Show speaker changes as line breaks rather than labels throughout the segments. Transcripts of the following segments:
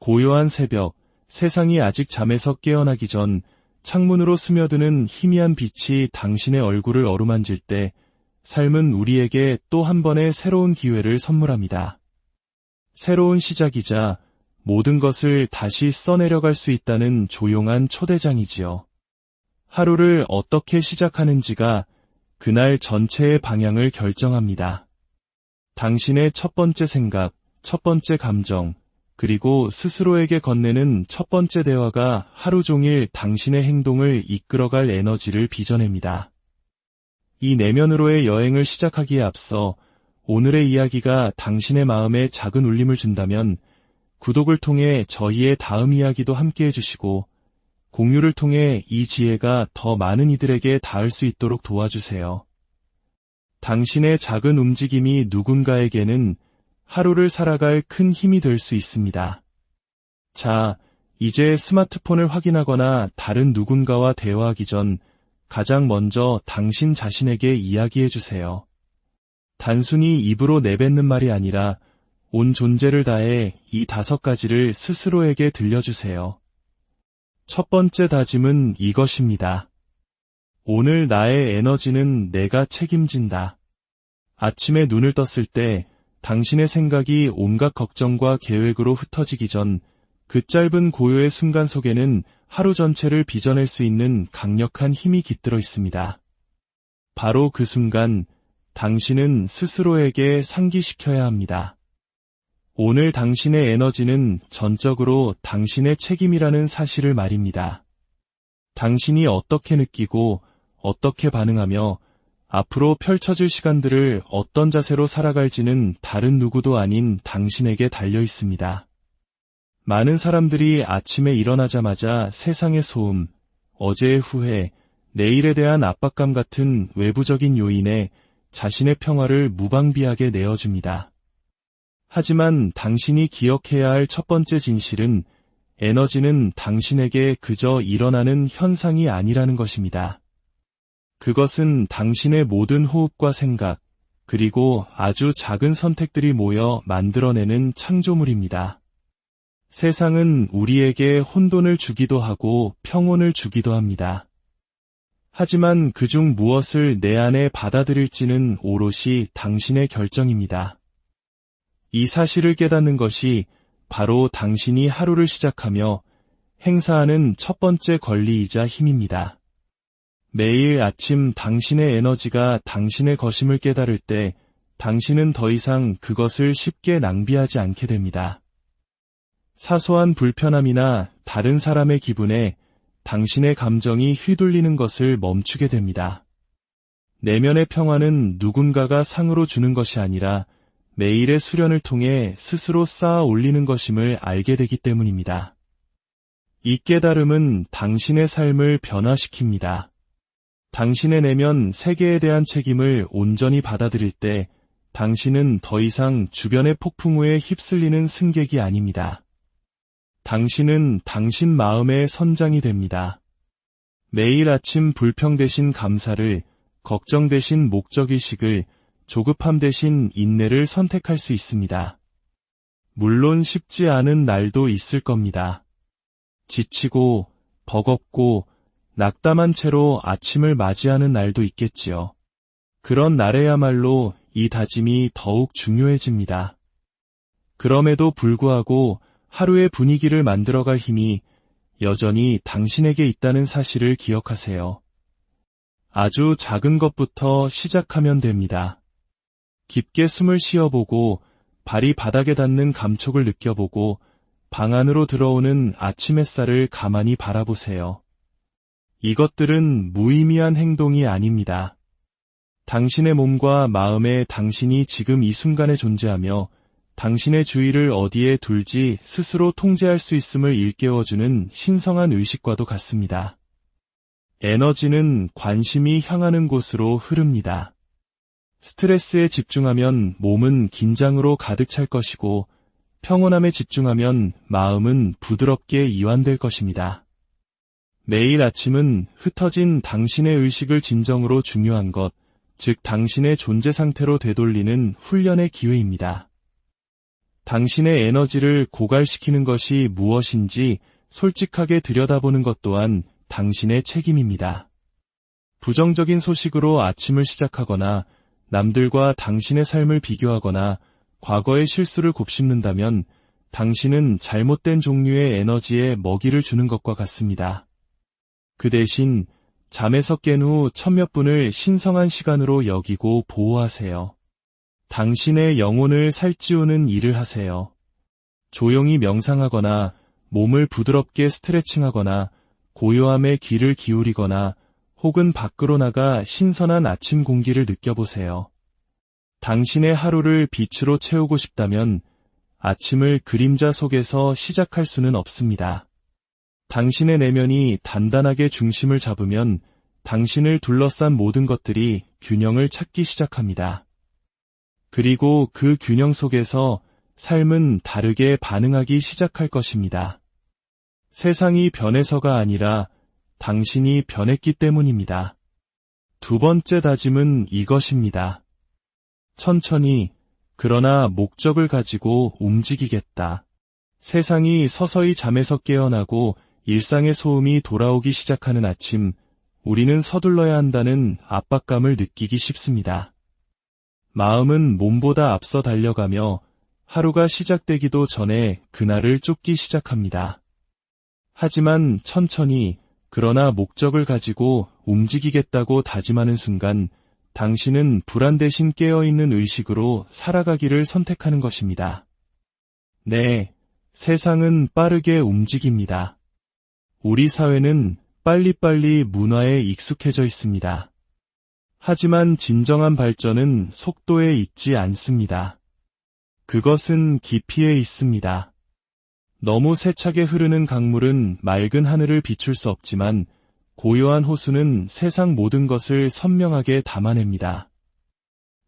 고요한 새벽, 세상이 아직 잠에서 깨어나기 전 창문으로 스며드는 희미한 빛이 당신의 얼굴을 어루만질 때 삶은 우리에게 또 한 번의 새로운 기회를 선물합니다. 새로운 시작이자 모든 것을 다시 써내려갈 수 있다는 조용한 초대장이지요. 하루를 어떻게 시작하는지가 그날 전체의 방향을 결정합니다. 당신의 첫 번째 생각, 첫 번째 감정, 그리고 스스로에게 건네는 첫 번째 대화가 하루 종일 당신의 행동을 이끌어갈 에너지를 빚어냅니다. 이 내면으로의 여행을 시작하기에 앞서 오늘의 이야기가 당신의 마음에 작은 울림을 준다면 구독을 통해 저희의 다음 이야기도 함께 해주시고 공유를 통해 이 지혜가 더 많은 이들에게 닿을 수 있도록 도와주세요. 당신의 작은 움직임이 누군가에게는 하루를 살아갈 큰 힘이 될 수 있습니다. 자, 이제 스마트폰을 확인하거나 다른 누군가와 대화하기 전 가장 먼저 당신 자신에게 이야기해주세요. 단순히 입으로 내뱉는 말이 아니라 온 존재를 다해 이 5가지를 스스로에게 들려주세요. 첫 번째 다짐은 이것입니다. 오늘 나의 에너지는 내가 책임진다. 아침에 눈을 떴을 때 당신의 생각이 온갖 걱정과 계획으로 흩어지기 전 그 짧은 고요의 순간 속에는 하루 전체를 빚어낼 수 있는 강력한 힘이 깃들어 있습니다. 바로 그 순간 당신은 스스로에게 상기시켜야 합니다. 오늘 당신의 에너지는 전적으로 당신의 책임이라는 사실을 말입니다. 당신이 어떻게 느끼고 어떻게 반응하며 앞으로 펼쳐질 시간들을 어떤 자세로 살아갈지는 다른 누구도 아닌 당신에게 달려 있습니다. 많은 사람들이 아침에 일어나자마자 세상의 소음, 어제의 후회, 내일에 대한 압박감 같은 외부적인 요인에 자신의 평화를 무방비하게 내어줍니다. 하지만 당신이 기억해야 할 첫 번째 진실은 에너지는 당신에게 그저 일어나는 현상이 아니라는 것입니다. 그것은 당신의 모든 호흡과 생각, 그리고 아주 작은 선택들이 모여 만들어내는 창조물입니다. 세상은 우리에게 혼돈을 주기도 하고 평온을 주기도 합니다. 하지만 그중 무엇을 내 안에 받아들일지는 오롯이 당신의 결정입니다. 이 사실을 깨닫는 것이 바로 당신이 하루를 시작하며 행사하는 첫 번째 권리이자 힘입니다. 매일 아침 당신의 에너지가 당신의 것임을 깨달을 때 당신은 더 이상 그것을 쉽게 낭비하지 않게 됩니다. 사소한 불편함이나 다른 사람의 기분에 당신의 감정이 휘둘리는 것을 멈추게 됩니다. 내면의 평화는 누군가가 상으로 주는 것이 아니라 매일의 수련을 통해 스스로 쌓아 올리는 것임을 알게 되기 때문입니다. 이 깨달음은 당신의 삶을 변화시킵니다. 당신의 내면 세계에 대한 책임을 온전히 받아들일 때 당신은 더 이상 주변의 폭풍우에 휩쓸리는 승객이 아닙니다. 당신은 당신 마음의 선장이 됩니다. 매일 아침 불평 대신 감사를, 걱정 대신 목적의식을, 조급함 대신 인내를 선택할 수 있습니다. 물론 쉽지 않은 날도 있을 겁니다. 지치고, 버겁고, 낙담한 채로 아침을 맞이하는 날도 있겠지요. 그런 날에야말로 이 다짐이 더욱 중요해집니다. 그럼에도 불구하고 하루의 분위기를 만들어갈 힘이 여전히 당신에게 있다는 사실을 기억하세요. 아주 작은 것부터 시작하면 됩니다. 깊게 숨을 쉬어보고 발이 바닥에 닿는 감촉을 느껴보고 방 안으로 들어오는 아침 햇살을 가만히 바라보세요. 이것들은 무의미한 행동이 아닙니다. 당신의 몸과 마음에 당신이 지금 이 순간에 존재하며 당신의 주의를 어디에 둘지 스스로 통제할 수 있음을 일깨워주는 신성한 의식과도 같습니다. 에너지는 관심이 향하는 곳으로 흐릅니다. 스트레스에 집중하면 몸은 긴장으로 가득 찰 것이고 평온함에 집중하면 마음은 부드럽게 이완될 것입니다. 매일 아침은 흩어진 당신의 의식을 진정으로 중요한 것, 즉 당신의 존재 상태로 되돌리는 훈련의 기회입니다. 당신의 에너지를 고갈시키는 것이 무엇인지 솔직하게 들여다보는 것 또한 당신의 책임입니다. 부정적인 소식으로 아침을 시작하거나 남들과 당신의 삶을 비교하거나 과거의 실수를 곱씹는다면 당신은 잘못된 종류의 에너지에 먹이를 주는 것과 같습니다. 그 대신 잠에서 깬 후 천몇 분을 신성한 시간으로 여기고 보호하세요. 당신의 영혼을 살찌우는 일을 하세요. 조용히 명상하거나 몸을 부드럽게 스트레칭하거나 고요함에 귀를 기울이거나 혹은 밖으로 나가 신선한 아침 공기를 느껴보세요. 당신의 하루를 빛으로 채우고 싶다면 아침을 그림자 속에서 시작할 수는 없습니다. 당신의 내면이 단단하게 중심을 잡으면 당신을 둘러싼 모든 것들이 균형을 찾기 시작합니다. 그리고 그 균형 속에서 삶은 다르게 반응하기 시작할 것입니다. 세상이 변해서가 아니라 당신이 변했기 때문입니다. 두 번째 다짐은 이것입니다. 천천히, 그러나 목적을 가지고 움직이겠다. 세상이 서서히 잠에서 깨어나고 일상의 소음이 돌아오기 시작하는 아침, 우리는 서둘러야 한다는 압박감을 느끼기 쉽습니다. 마음은 몸보다 앞서 달려가며 하루가 시작되기도 전에 그날을 쫓기 시작합니다. 하지만 천천히, 그러나 목적을 가지고 움직이겠다고 다짐하는 순간 당신은 불안 대신 깨어있는 의식으로 살아가기를 선택하는 것입니다. 네, 세상은 빠르게 움직입니다. 우리 사회는 빨리빨리 문화에 익숙해져 있습니다. 하지만 진정한 발전은 속도에 있지 않습니다. 그것은 깊이에 있습니다. 너무 세차게 흐르는 강물은 맑은 하늘을 비출 수 없지만 고요한 호수는 세상 모든 것을 선명하게 담아냅니다.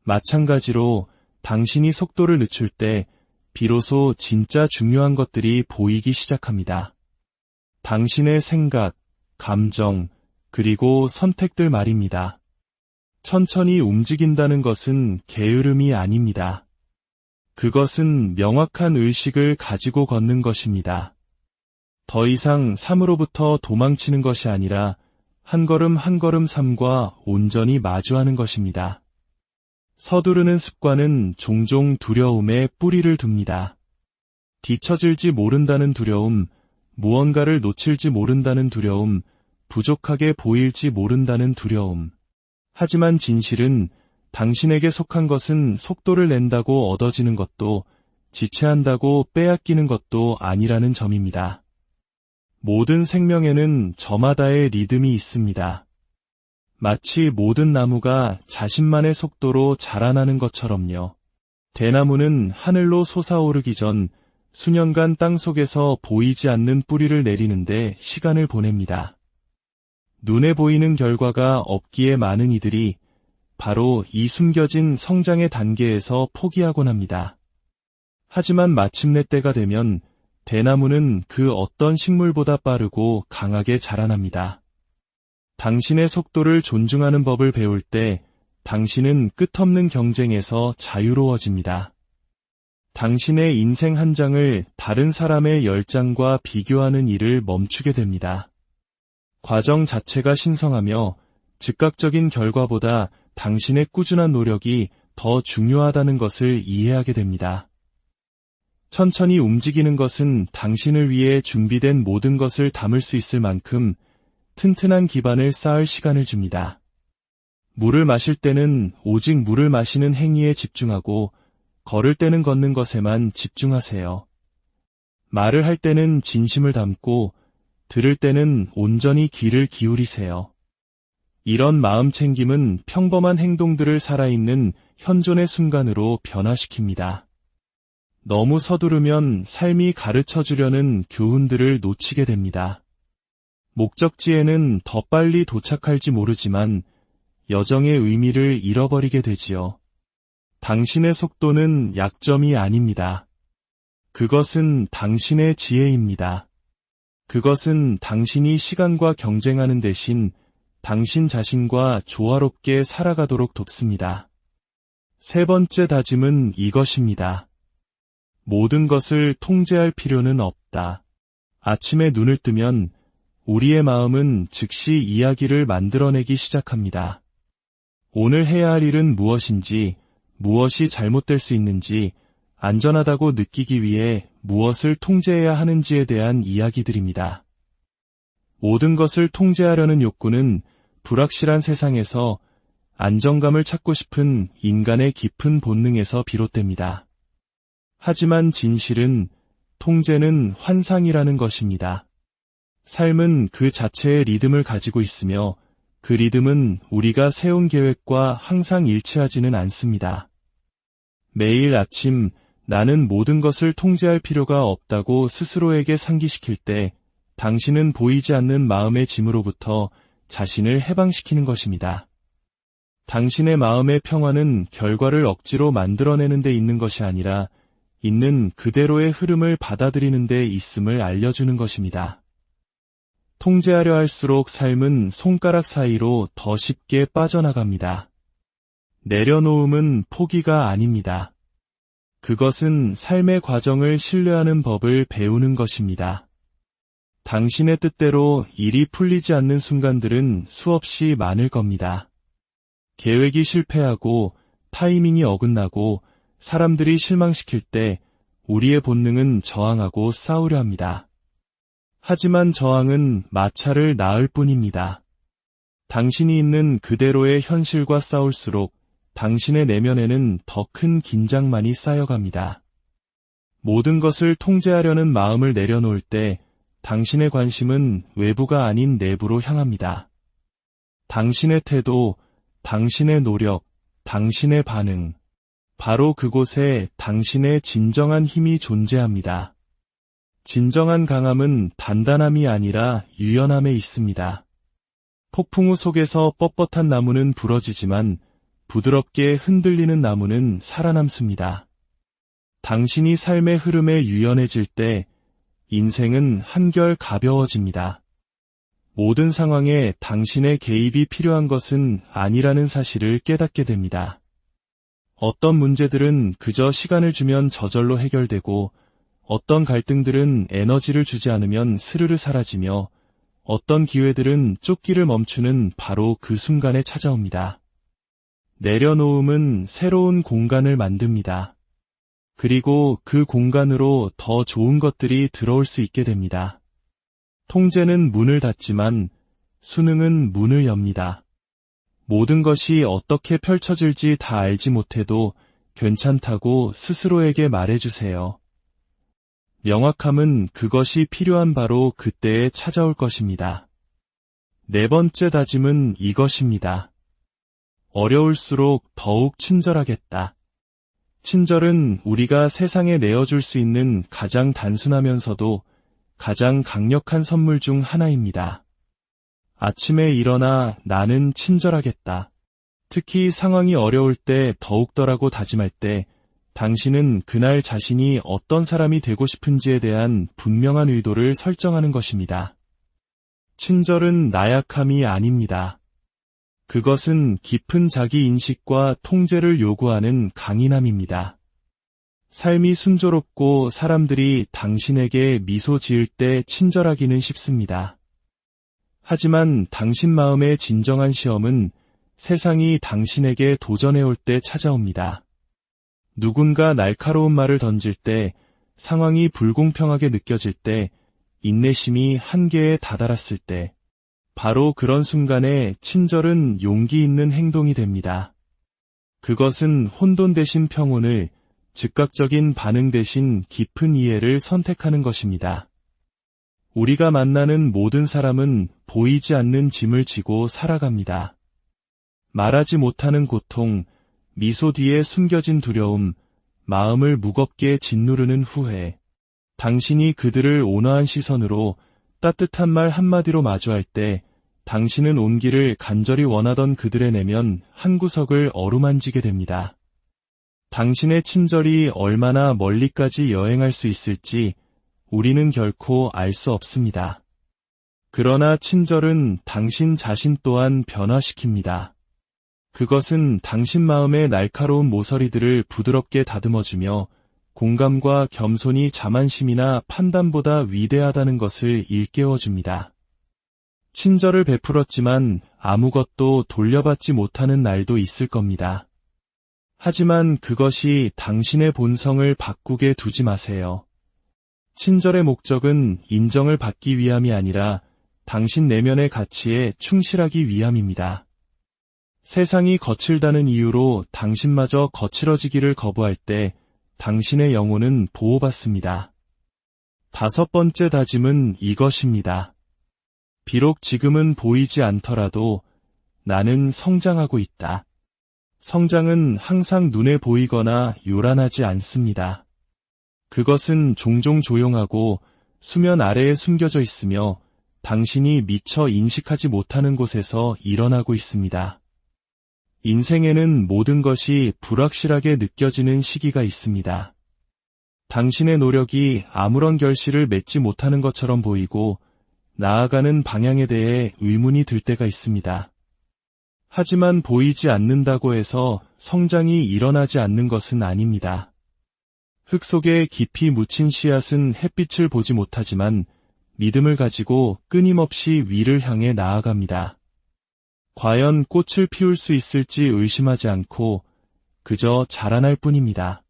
마찬가지로 당신이 속도를 늦출 때 비로소 진짜 중요한 것들이 보이기 시작합니다. 당신의 생각, 감정, 그리고 선택들 말입니다. 천천히 움직인다는 것은 게으름이 아닙니다. 그것은 명확한 의식을 가지고 걷는 것입니다. 더 이상 삶으로부터 도망치는 것이 아니라 한 걸음 한 걸음 삶과 온전히 마주하는 것입니다. 서두르는 습관은 종종 두려움에 뿌리를 둡니다. 뒤처질지 모른다는 두려움, 무언가를 놓칠지 모른다는 두려움, 부족하게 보일지 모른다는 두려움. 하지만 진실은 당신에게 속한 것은 속도를 낸다고 얻어지는 것도 지체한다고 빼앗기는 것도 아니라는 점입니다. 모든 생명에는 저마다의 리듬이 있습니다. 마치 모든 나무가 자신만의 속도로 자라나는 것처럼요. 대나무는 하늘로 솟아오르기 전 수년간 땅속에서 보이지 않는 뿌리를 내리는데 시간을 보냅니다. 눈에 보이는 결과가 없기에 많은 이들이 바로 이 숨겨진 성장의 단계에서 포기하곤 합니다. 하지만 마침내 때가 되면 대나무는 그 어떤 식물보다 빠르고 강하게 자라납니다. 당신의 속도를 존중하는 법을 배울 때 당신은 끝없는 경쟁에서 자유로워집니다. 당신의 인생 한 장을 다른 사람의 10장과 비교하는 일을 멈추게 됩니다. 과정 자체가 신성하며 즉각적인 결과보다 당신의 꾸준한 노력이 더 중요하다는 것을 이해하게 됩니다. 천천히 움직이는 것은 당신을 위해 준비된 모든 것을 담을 수 있을 만큼 튼튼한 기반을 쌓을 시간을 줍니다. 물을 마실 때는 오직 물을 마시는 행위에 집중하고 걸을 때는 걷는 것에만 집중하세요. 말을 할 때는 진심을 담고 들을 때는 온전히 귀를 기울이세요. 이런 마음 챙김은 평범한 행동들을 살아있는 현존의 순간으로 변화시킵니다. 너무 서두르면 삶이 가르쳐주려는 교훈들을 놓치게 됩니다. 목적지에는 더 빨리 도착할지 모르지만 여정의 의미를 잃어버리게 되지요. 당신의 속도는 약점이 아닙니다. 그것은 당신의 지혜입니다. 그것은 당신이 시간과 경쟁하는 대신 당신 자신과 조화롭게 살아가도록 돕습니다. 세 번째 다짐은 이것입니다. 모든 것을 통제할 필요는 없다. 아침에 눈을 뜨면 우리의 마음은 즉시 이야기를 만들어내기 시작합니다. 오늘 해야 할 일은 무엇인지, 무엇이 잘못될 수 있는지, 안전하다고 느끼기 위해 무엇을 통제해야 하는지에 대한 이야기들입니다. 모든 것을 통제하려는 욕구는 불확실한 세상에서 안정감을 찾고 싶은 인간의 깊은 본능에서 비롯됩니다. 하지만 진실은 통제는 환상이라는 것입니다. 삶은 그 자체의 리듬을 가지고 있으며 그 리듬은 우리가 세운 계획과 항상 일치하지는 않습니다. 매일 아침 나는 모든 것을 통제할 필요가 없다고 스스로에게 상기시킬 때 당신은 보이지 않는 마음의 짐으로부터 자신을 해방시키는 것입니다. 당신의 마음의 평화는 결과를 억지로 만들어내는 데 있는 것이 아니라 있는 그대로의 흐름을 받아들이는 데 있음을 알려주는 것입니다. 통제하려 할수록 삶은 손가락 사이로 더 쉽게 빠져나갑니다. 내려놓음은 포기가 아닙니다. 그것은 삶의 과정을 신뢰하는 법을 배우는 것입니다. 당신의 뜻대로 일이 풀리지 않는 순간들은 수없이 많을 겁니다. 계획이 실패하고 타이밍이 어긋나고 사람들이 실망시킬 때 우리의 본능은 저항하고 싸우려 합니다. 하지만 저항은 마찰을 낳을 뿐입니다. 당신이 있는 그대로의 현실과 싸울수록 당신의 내면에는 더 큰 긴장만이 쌓여갑니다. 모든 것을 통제하려는 마음을 내려놓을 때 당신의 관심은 외부가 아닌 내부로 향합니다. 당신의 태도, 당신의 노력, 당신의 반응, 바로 그곳에 당신의 진정한 힘이 존재합니다. 진정한 강함은 단단함이 아니라 유연함에 있습니다. 폭풍 우 속에서 뻣뻣한 나무는 부러지지만 부드럽게 흔들리는 나무는 살아남습니다. 당신이 삶의 흐름에 유연해질 때 인생은 한결 가벼워집니다. 모든 상황에 당신의 개입이 필요한 것은 아니라는 사실을 깨닫게 됩니다. 어떤 문제들은 그저 시간을 주면 저절로 해결되고 어떤 갈등들은 에너지를 주지 않으면 스르르 사라지며 어떤 기회들은 쫓기를 멈추는 바로 그 순간에 찾아옵니다. 내려놓음은 새로운 공간을 만듭니다. 그리고 그 공간으로 더 좋은 것들이 들어올 수 있게 됩니다. 통제는 문을 닫지만 수능은 문을 엽니다. 모든 것이 어떻게 펼쳐질지 다 알지 못해도 괜찮다고 스스로에게 말해주세요. 명확함은 그것이 필요한 바로 그때에 찾아올 것입니다. 네 번째 다짐은 이것입니다. 어려울수록 더욱 친절하겠다. 친절은 우리가 세상에 내어줄 수 있는 가장 단순하면서도 가장 강력한 선물 중 하나입니다. 아침에 일어나 나는 친절하겠다. 특히 상황이 어려울 때 더욱더라고 다짐할 때 당신은 그날 자신이 어떤 사람이 되고 싶은지에 대한 분명한 의도를 설정하는 것입니다. 친절은 나약함이 아닙니다. 그것은 깊은 자기인식과 통제를 요구하는 강인함입니다. 삶이 순조롭고 사람들이 당신에게 미소 지을 때 친절하기는 쉽습니다. 하지만 당신 마음의 진정한 시험은 세상이 당신에게 도전해올 때 찾아옵니다. 누군가 날카로운 말을 던질 때, 상황이 불공평하게 느껴질 때, 인내심이 한계에 다다랐을 때, 바로 그런 순간에 친절은 용기 있는 행동이 됩니다. 그것은 혼돈 대신 평온을, 즉각적인 반응 대신 깊은 이해를 선택하는 것입니다. 우리가 만나는 모든 사람은 보이지 않는 짐을 지고 살아갑니다. 말하지 못하는 고통, 미소 뒤에 숨겨진 두려움, 마음을 무겁게 짓누르는 후회. 당신이 그들을 온화한 시선으로 따뜻한 말 한마디로 마주할 때 당신은 온기를 간절히 원하던 그들의 내면 한 구석을 어루만지게 됩니다. 당신의 친절이 얼마나 멀리까지 여행할 수 있을지 우리는 결코 알 수 없습니다. 그러나 친절은 당신 자신 또한 변화시킵니다. 그것은 당신 마음의 날카로운 모서리들을 부드럽게 다듬어주며 공감과 겸손이 자만심이나 판단보다 위대하다는 것을 일깨워줍니다. 친절을 베풀었지만 아무것도 돌려받지 못하는 날도 있을 겁니다. 하지만 그것이 당신의 본성을 바꾸게 두지 마세요. 친절의 목적은 인정을 받기 위함이 아니라 당신 내면의 가치에 충실하기 위함입니다. 세상이 거칠다는 이유로 당신마저 거칠어지기를 거부할 때 당신의 영혼은 보호받습니다. 5번째 다짐은 이것입니다. 비록 지금은 보이지 않더라도 나는 성장하고 있다. 성장은 항상 눈에 보이거나 요란하지 않습니다. 그것은 종종 조용하고 수면 아래에 숨겨져 있으며 당신이 미처 인식하지 못하는 곳에서 일어나고 있습니다. 인생에는 모든 것이 불확실하게 느껴지는 시기가 있습니다. 당신의 노력이 아무런 결실을 맺지 못하는 것처럼 보이고 나아가는 방향에 대해 의문이 들 때가 있습니다. 하지만 보이지 않는다고 해서 성장이 일어나지 않는 것은 아닙니다. 흙 속에 깊이 묻힌 씨앗은 햇빛을 보지 못하지만 믿음을 가지고 끊임없이 위를 향해 나아갑니다. 과연 꽃을 피울 수 있을지 의심하지 않고 그저 자라날 뿐입니다.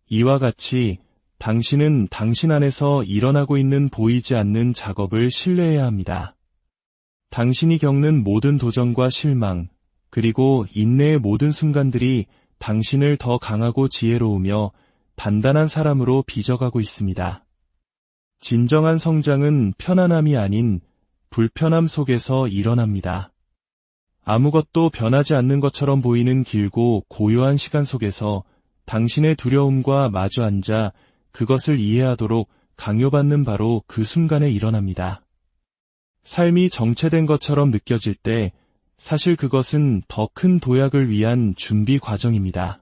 이와 같이 당신은 당신 안에서 일어나고 있는 보이지 않는 작업을 신뢰해야 합니다. 당신이 겪는 모든 도전과 실망, 그리고 인내의 모든 순간들이 당신을 더 강하고 지혜로우며 단단한 사람으로 빚어가고 있습니다. 진정한 성장은 편안함이 아닌 불편함 속에서 일어납니다. 아무것도 변하지 않는 것처럼 보이는 길고 고요한 시간 속에서 당신의 두려움과 마주 앉아 그것을 이해하도록 강요받는 바로 그 순간에 일어납니다. 삶이 정체된 것처럼 느껴질 때 사실 그것은 더 큰 도약을 위한 준비 과정입니다.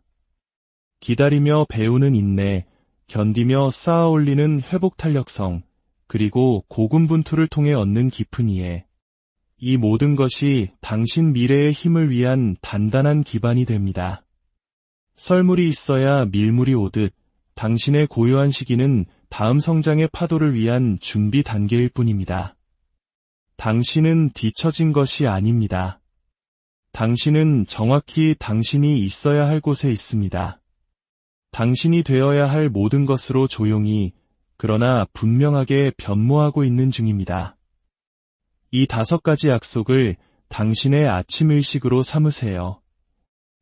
기다리며 배우는 인내, 견디며 쌓아 올리는 회복 탄력성, 그리고 고군분투를 통해 얻는 깊은 이해. 이 모든 것이 당신 미래의 힘을 위한 단단한 기반이 됩니다. 썰물이 있어야 밀물이 오듯 당신의 고요한 시기는 다음 성장의 파도를 위한 준비 단계일 뿐입니다. 당신은 뒤처진 것이 아닙니다. 당신은 정확히 당신이 있어야 할 곳에 있습니다. 당신이 되어야 할 모든 것으로 조용히, 그러나 분명하게 변모하고 있는 중입니다. 이 5가지 약속을 당신의 아침 의식으로 삼으세요.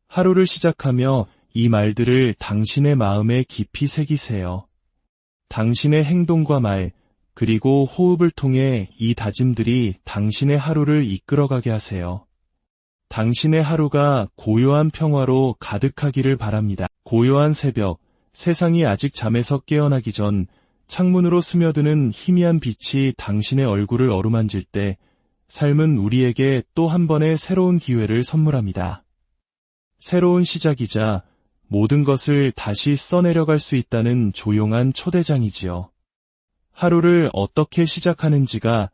하루를 시작하며 이 말들을 당신의 마음에 깊이 새기세요. 당신의 행동과 말, 그리고 호흡을 통해 이 다짐들이 당신의 하루를 이끌어가게 하세요. 당신의 하루가 고요한 평화로 가득하기를 바랍니다. 고요한 새벽, 세상이 아직 잠에서 깨어나기 전 창문으로 스며드는 희미한 빛이 당신의 얼굴을 어루만질 때 삶은 우리에게 또 한 번의 새로운 기회를 선물합니다. 새로운 시작이자 모든 것을 다시 써내려갈 수 있다는 조용한 초대장이지요. 하루를 어떻게 시작하는지가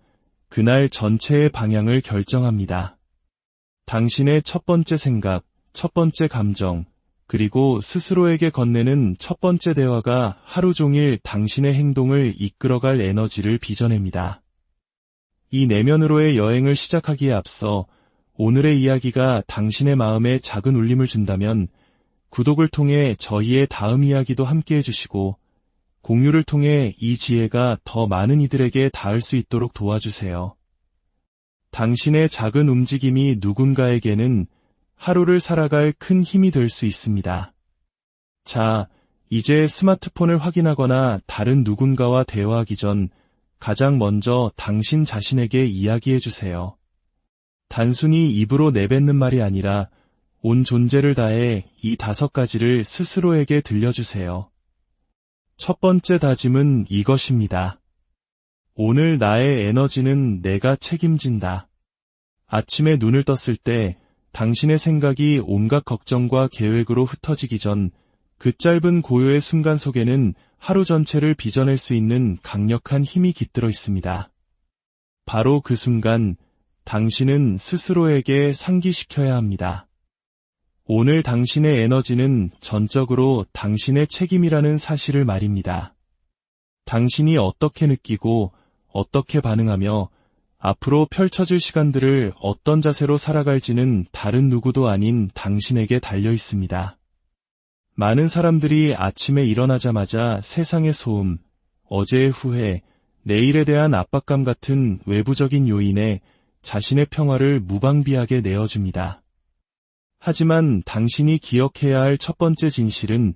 그날 전체의 방향을 결정합니다. 당신의 첫 번째 생각, 첫 번째 감정, 그리고 스스로에게 건네는 첫 번째 대화가 하루 종일 당신의 행동을 이끌어갈 에너지를 빚어냅니다. 이 내면으로의 여행을 시작하기에 앞서 오늘의 이야기가 당신의 마음에 작은 울림을 준다면 구독을 통해 저희의 다음 이야기도 함께 해주시고 공유를 통해 이 지혜가 더 많은 이들에게 닿을 수 있도록 도와주세요. 당신의 작은 움직임이 누군가에게는 하루를 살아갈 큰 힘이 될 수 있습니다. 자, 이제 스마트폰을 확인하거나 다른 누군가와 대화하기 전 가장 먼저 당신 자신에게 이야기해주세요. 단순히 입으로 내뱉는 말이 아니라 온 존재를 다해 이 5가지를 스스로에게 들려주세요. 첫 번째 다짐은 이것입니다. 오늘 나의 에너지는 내가 책임진다. 아침에 눈을 떴을 때 당신의 생각이 온갖 걱정과 계획으로 흩어지기 전 그 짧은 고요의 순간 속에는 하루 전체를 빚어낼 수 있는 강력한 힘이 깃들어 있습니다. 바로 그 순간 당신은 스스로에게 상기시켜야 합니다. 오늘 당신의 에너지는 전적으로 당신의 책임이라는 사실을 말입니다. 당신이 어떻게 느끼고 어떻게 반응하며 앞으로 펼쳐질 시간들을 어떤 자세로 살아갈지는 다른 누구도 아닌 당신에게 달려 있습니다. 많은 사람들이 아침에 일어나자마자 세상의 소음, 어제의 후회, 내일에 대한 압박감 같은 외부적인 요인에 자신의 평화를 무방비하게 내어줍니다. 하지만 당신이 기억해야 할 첫 번째 진실은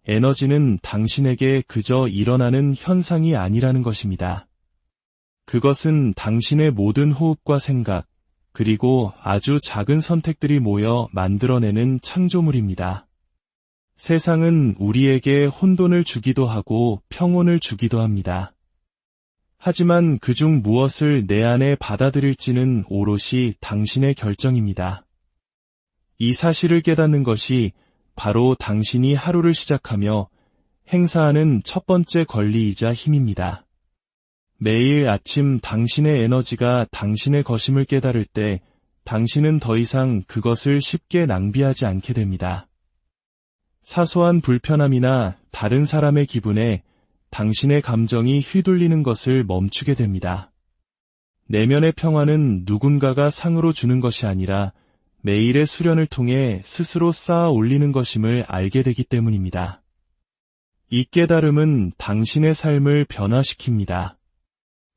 에너지는 당신에게 그저 일어나는 현상이 아니라는 것입니다. 그것은 당신의 모든 호흡과 생각, 그리고 아주 작은 선택들이 모여 만들어내는 창조물입니다. 세상은 우리에게 혼돈을 주기도 하고 평온을 주기도 합니다. 하지만 그중 무엇을 내 안에 받아들일지는 오롯이 당신의 결정입니다. 이 사실을 깨닫는 것이 바로 당신이 하루를 시작하며 행사하는 첫 번째 권리이자 힘입니다. 매일 아침 당신의 에너지가 당신의 것임을 깨달을 때 당신은 더 이상 그것을 쉽게 낭비하지 않게 됩니다. 사소한 불편함이나 다른 사람의 기분에 당신의 감정이 휘둘리는 것을 멈추게 됩니다. 내면의 평화는 누군가가 상으로 주는 것이 아니라 매일의 수련을 통해 스스로 쌓아 올리는 것임을 알게 되기 때문입니다. 이 깨달음은 당신의 삶을 변화시킵니다.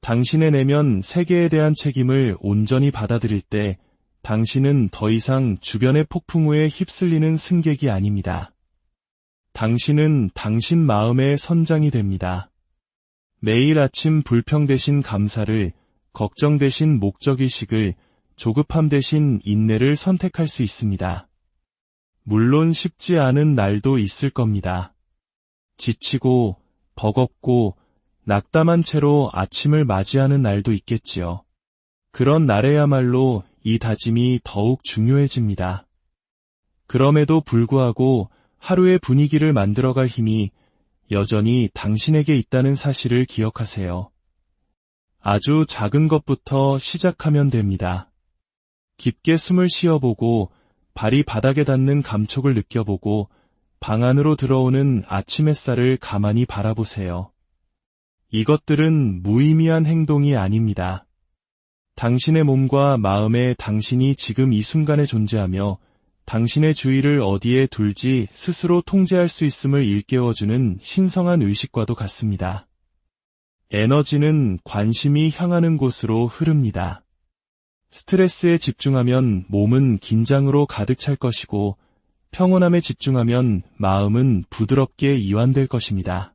당신의 내면 세계에 대한 책임을 온전히 받아들일 때 당신은 더 이상 주변의 폭풍우에 휩쓸리는 승객이 아닙니다. 당신은 당신 마음의 선장이 됩니다. 매일 아침 불평 대신 감사를, 걱정 대신 목적의식을, 조급함 대신 인내를 선택할 수 있습니다. 물론 쉽지 않은 날도 있을 겁니다. 지치고 버겁고 낙담한 채로 아침을 맞이하는 날도 있겠지요. 그런 날에야말로 이 다짐이 더욱 중요해집니다. 그럼에도 불구하고 하루의 분위기를 만들어갈 힘이 여전히 당신에게 있다는 사실을 기억하세요. 아주 작은 것부터 시작하면 됩니다. 깊게 숨을 쉬어보고 발이 바닥에 닿는 감촉을 느껴보고 방 안으로 들어오는 아침 햇살을 가만히 바라보세요. 이것들은 무의미한 행동이 아닙니다. 당신의 몸과 마음에 당신이 지금 이 순간에 존재하며 당신의 주의를 어디에 둘지 스스로 통제할 수 있음을 일깨워주는 신성한 의식과도 같습니다. 에너지는 관심이 향하는 곳으로 흐릅니다. 스트레스에 집중하면 몸은 긴장으로 가득 찰 것이고 평온함에 집중하면 마음은 부드럽게 이완될 것입니다.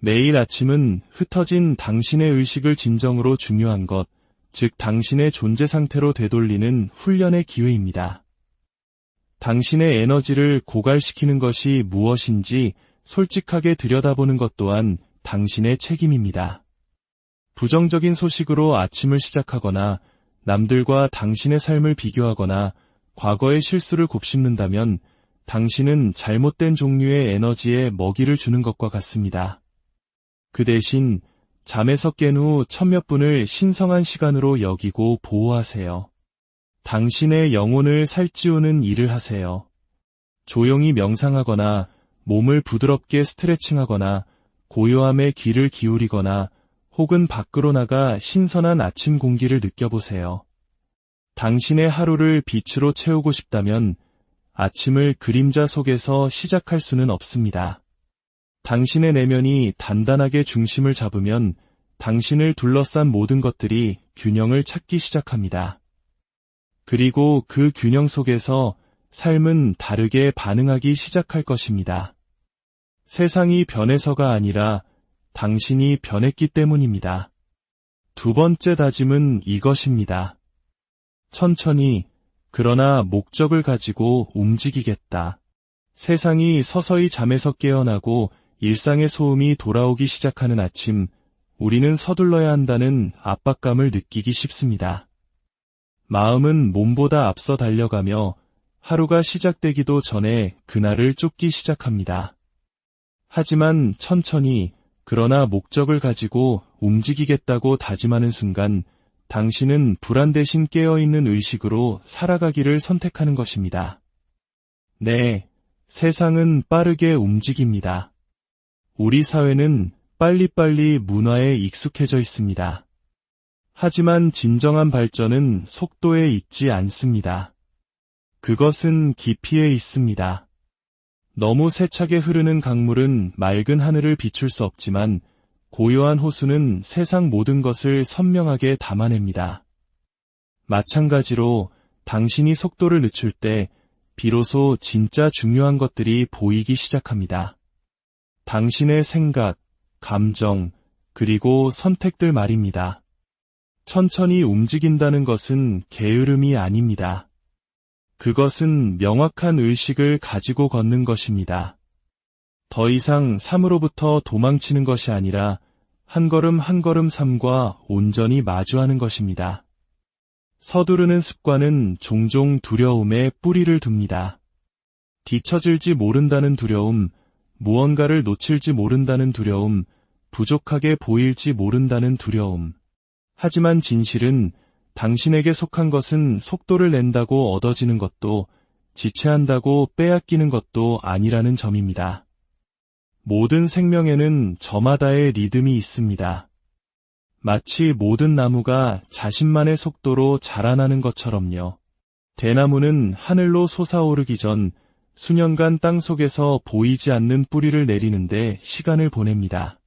매일 아침은 흩어진 당신의 의식을 진정으로 중요한 것, 즉 당신의 존재 상태로 되돌리는 훈련의 기회입니다. 당신의 에너지를 고갈시키는 것이 무엇인지 솔직하게 들여다보는 것 또한 당신의 책임입니다. 부정적인 소식으로 아침을 시작하거나 남들과 당신의 삶을 비교하거나 과거의 실수를 곱씹는다면 당신은 잘못된 종류의 에너지에 먹이를 주는 것과 같습니다. 그 대신 잠에서 깬 후 천몇 분을 신성한 시간으로 여기고 보호하세요. 당신의 영혼을 살찌우는 일을 하세요. 조용히 명상하거나 몸을 부드럽게 스트레칭하거나 고요함에 귀를 기울이거나 혹은 밖으로 나가 신선한 아침 공기를 느껴보세요. 당신의 하루를 빛으로 채우고 싶다면 아침을 그림자 속에서 시작할 수는 없습니다. 당신의 내면이 단단하게 중심을 잡으면 당신을 둘러싼 모든 것들이 균형을 찾기 시작합니다. 그리고 그 균형 속에서 삶은 다르게 반응하기 시작할 것입니다. 세상이 변해서가 아니라 당신이 변했기 때문입니다. 두 번째 다짐은 이것입니다. 천천히, 그러나 목적을 가지고 움직이겠다. 세상이 서서히 잠에서 깨어나고 일상의 소음이 돌아오기 시작하는 아침, 우리는 서둘러야 한다는 압박감을 느끼기 쉽습니다. 마음은 몸보다 앞서 달려가며 하루가 시작되기도 전에 그날을 쫓기 시작합니다. 하지만 천천히, 그러나 목적을 가지고 움직이겠다고 다짐하는 순간 당신은 불안 대신 깨어있는 의식으로 살아가기를 선택하는 것입니다. 네, 세상은 빠르게 움직입니다. 우리 사회는 빨리빨리 문화에 익숙해져 있습니다. 하지만 진정한 발전은 속도에 있지 않습니다. 그것은 깊이에 있습니다. 너무 세차게 흐르는 강물은 맑은 하늘을 비출 수 없지만 고요한 호수는 세상 모든 것을 선명하게 담아냅니다. 마찬가지로 당신이 속도를 늦출 때 비로소 진짜 중요한 것들이 보이기 시작합니다. 당신의 생각, 감정, 그리고 선택들 말입니다. 천천히 움직인다는 것은 게으름이 아닙니다. 그것은 명확한 의식을 가지고 걷는 것입니다. 더 이상 삶으로부터 도망치는 것이 아니라 한 걸음 한 걸음 삶과 온전히 마주하는 것입니다. 서두르는 습관은 종종 두려움에 뿌리를 둡니다. 뒤처질지 모른다는 두려움, 무언가를 놓칠지 모른다는 두려움, 부족하게 보일지 모른다는 두려움. 하지만 진실은 당신에게 속한 것은 속도를 낸다고 얻어지는 것도 지체한다고 빼앗기는 것도 아니라는 점입니다. 모든 생명에는 저마다의 리듬이 있습니다. 마치 모든 나무가 자신만의 속도로 자라나는 것처럼요. 대나무는 하늘로 솟아오르기 전 수년간 땅속에서 보이지 않는 뿌리를 내리는데 시간을 보냅니다.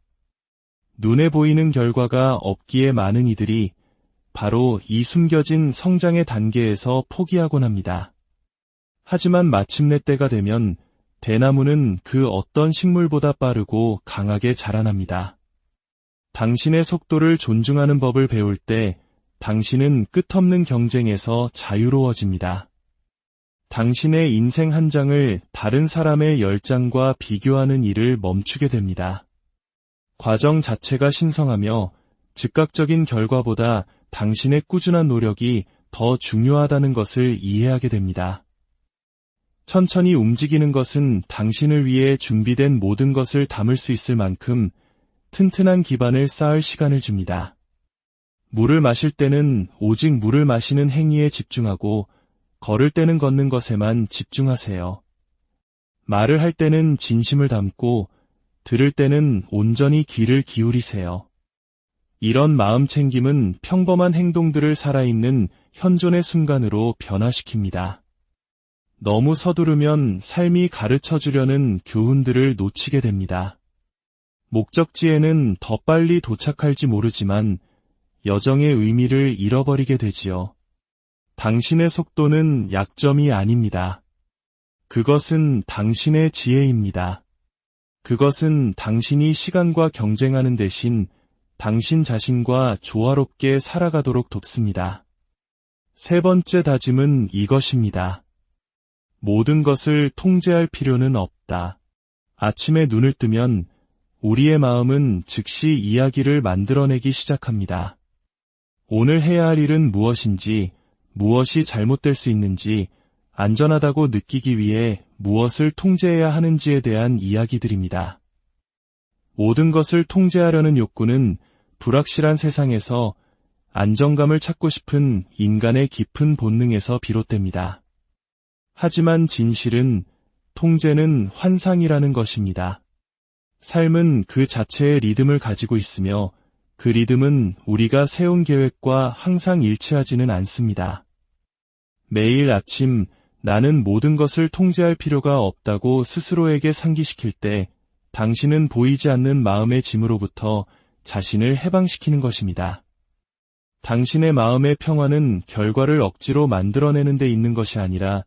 눈에 보이는 결과가 없기에 많은 이들이 바로 이 숨겨진 성장의 단계에서 포기하곤 합니다. 하지만 마침내 때가 되면 대나무는 그 어떤 식물보다 빠르고 강하게 자라납니다. 당신의 속도를 존중하는 법을 배울 때 당신은 끝없는 경쟁에서 자유로워집니다. 당신의 인생 한 장을 다른 사람의 10장과 비교하는 일을 멈추게 됩니다. 과정 자체가 신성하며 즉각적인 결과보다 당신의 꾸준한 노력이 더 중요하다는 것을 이해하게 됩니다. 천천히 움직이는 것은 당신을 위해 준비된 모든 것을 담을 수 있을 만큼 튼튼한 기반을 쌓을 시간을 줍니다. 물을 마실 때는 오직 물을 마시는 행위에 집중하고 걸을 때는 걷는 것에만 집중하세요. 말을 할 때는 진심을 담고 들을 때는 온전히 귀를 기울이세요. 이런 마음 챙김은 평범한 행동들을 살아있는 현존의 순간으로 변화시킵니다. 너무 서두르면 삶이 가르쳐주려는 교훈들을 놓치게 됩니다. 목적지에는 더 빨리 도착할지 모르지만 여정의 의미를 잃어버리게 되지요. 당신의 속도는 약점이 아닙니다. 그것은 당신의 지혜입니다. 그것은 당신이 시간과 경쟁하는 대신 당신 자신과 조화롭게 살아가도록 돕습니다. 세 번째 다짐은 이것입니다. 모든 것을 통제할 필요는 없다. 아침에 눈을 뜨면 우리의 마음은 즉시 이야기를 만들어내기 시작합니다. 오늘 해야 할 일은 무엇인지, 무엇이 잘못될 수 있는지, 안전하다고 느끼기 위해 무엇을 통제해야 하는지에 대한 이야기들입니다. 모든 것을 통제하려는 욕구는 불확실한 세상에서 안정감을 찾고 싶은 인간의 깊은 본능에서 비롯됩니다. 하지만 진실은 통제는 환상이라는 것입니다. 삶은 그 자체의 리듬을 가지고 있으며 그 리듬은 우리가 세운 계획과 항상 일치하지는 않습니다. 매일 아침 나는 모든 것을 통제할 필요가 없다고 스스로에게 상기시킬 때 당신은 보이지 않는 마음의 짐으로부터 자신을 해방시키는 것입니다. 당신의 마음의 평화는 결과를 억지로 만들어내는 데 있는 것이 아니라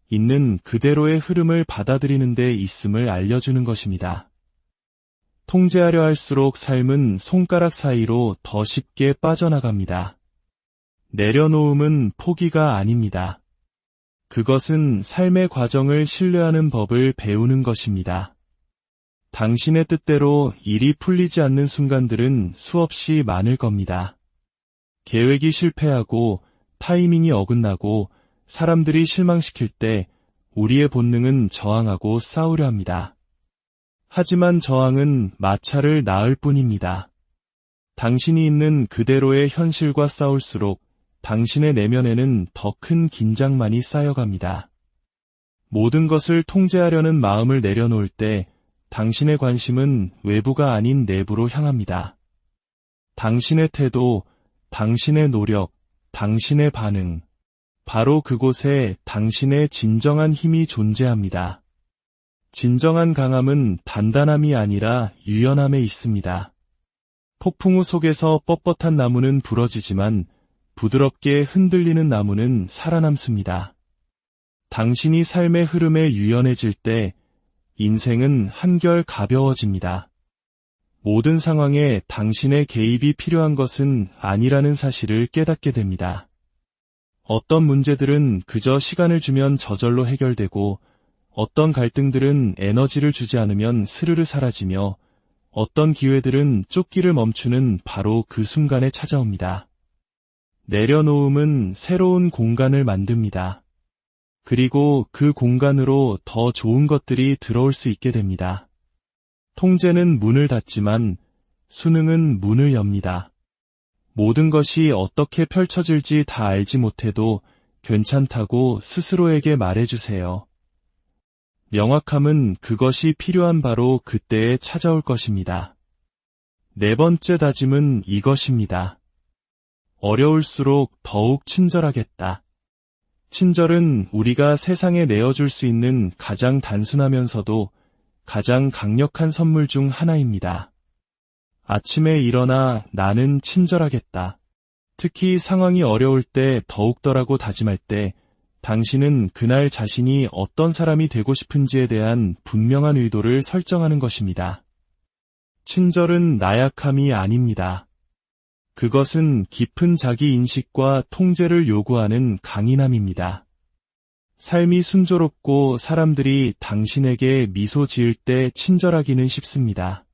있는 그대로의 흐름을 받아들이는 데 있음을 알려주는 것입니다. 통제하려 할수록 삶은 손가락 사이로 더 쉽게 빠져나갑니다. 내려놓음은 포기가 아닙니다. 그것은 삶의 과정을 신뢰하는 법을 배우는 것입니다. 당신의 뜻대로 일이 풀리지 않는 순간들은 수없이 많을 겁니다. 계획이 실패하고 타이밍이 어긋나고 사람들이 실망시킬 때 우리의 본능은 저항하고 싸우려 합니다. 하지만 저항은 마찰을 낳을 뿐입니다. 당신이 있는 그대로의 현실과 싸울수록 당신의 내면에는 더 큰 긴장만이 쌓여갑니다. 모든 것을 통제하려는 마음을 내려놓을 때 당신의 관심은 외부가 아닌 내부로 향합니다. 당신의 태도, 당신의 노력, 당신의 반응, 바로 그곳에 당신의 진정한 힘이 존재합니다. 진정한 강함은 단단함이 아니라 유연함에 있습니다. 폭풍우 속에서 뻣뻣한 나무는 부러지지만 부드럽게 흔들리는 나무는 살아남습니다. 당신이 삶의 흐름에 유연해질 때 인생은 한결 가벼워집니다. 모든 상황에 당신의 개입이 필요한 것은 아니라는 사실을 깨닫게 됩니다. 어떤 문제들은 그저 시간을 주면 저절로 해결되고 어떤 갈등들은 에너지를 주지 않으면 스르르 사라지며 어떤 기회들은 쫓기를 멈추는 바로 그 순간에 찾아옵니다. 내려놓음은 새로운 공간을 만듭니다. 그리고 그 공간으로 더 좋은 것들이 들어올 수 있게 됩니다. 통제는 문을 닫지만 수능은 문을 엽니다. 모든 것이 어떻게 펼쳐질지 다 알지 못해도 괜찮다고 스스로에게 말해주세요. 명확함은 그것이 필요한 바로 그때에 찾아올 것입니다. 네 번째 다짐은 이것입니다. 어려울수록 더욱 친절하겠다. 친절은 우리가 세상에 내어줄 수 있는 가장 단순하면서도 가장 강력한 선물 중 하나입니다. 아침에 일어나 나는 친절하겠다. 특히 상황이 어려울 때 더욱더라고 다짐할 때 당신은 그날 자신이 어떤 사람이 되고 싶은지에 대한 분명한 의도를 설정하는 것입니다. 친절은 나약함이 아닙니다. 그것은 깊은 자기인식과 통제를 요구하는 강인함입니다. 삶이 순조롭고 사람들이 당신에게 미소 지을 때 친절하기는 쉽습니다.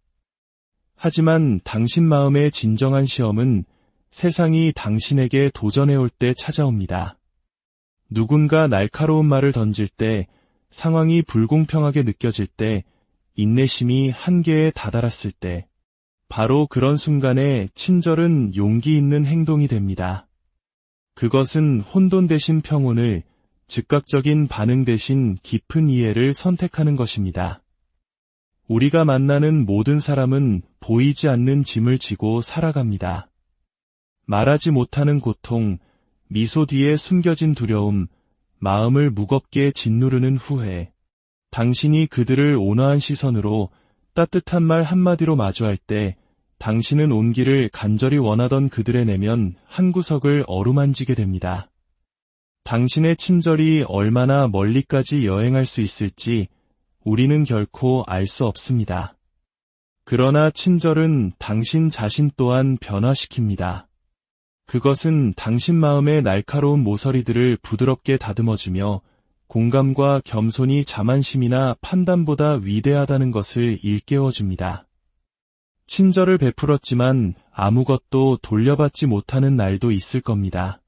하지만 당신 마음의 진정한 시험은 세상이 당신에게 도전해올 때 찾아옵니다. 누군가 날카로운 말을 던질 때, 상황이 불공평하게 느껴질 때, 인내심이 한계에 다다랐을 때, 바로 그런 순간에 친절은 용기 있는 행동이 됩니다. 그것은 혼돈 대신 평온을, 즉각적인 반응 대신 깊은 이해를 선택하는 것입니다. 우리가 만나는 모든 사람은 보이지 않는 짐을 지고 살아갑니다. 말하지 못하는 고통, 미소 뒤에 숨겨진 두려움, 마음을 무겁게 짓누르는 후회. 당신이 그들을 온화한 시선으로 따뜻한 말 한마디로 마주할 때 당신은 온기를 간절히 원하던 그들의 내면 한 구석을 어루만지게 됩니다. 당신의 친절이 얼마나 멀리까지 여행할 수 있을지 우리는 결코 알 수 없습니다. 그러나 친절은 당신 자신 또한 변화시킵니다. 그것은 당신 마음의 날카로운 모서리들을 부드럽게 다듬어주며 공감과 겸손이 자만심이나 판단보다 위대하다는 것을 일깨워줍니다. 친절을 베풀었지만 아무것도 돌려받지 못하는 날도 있을 겁니다.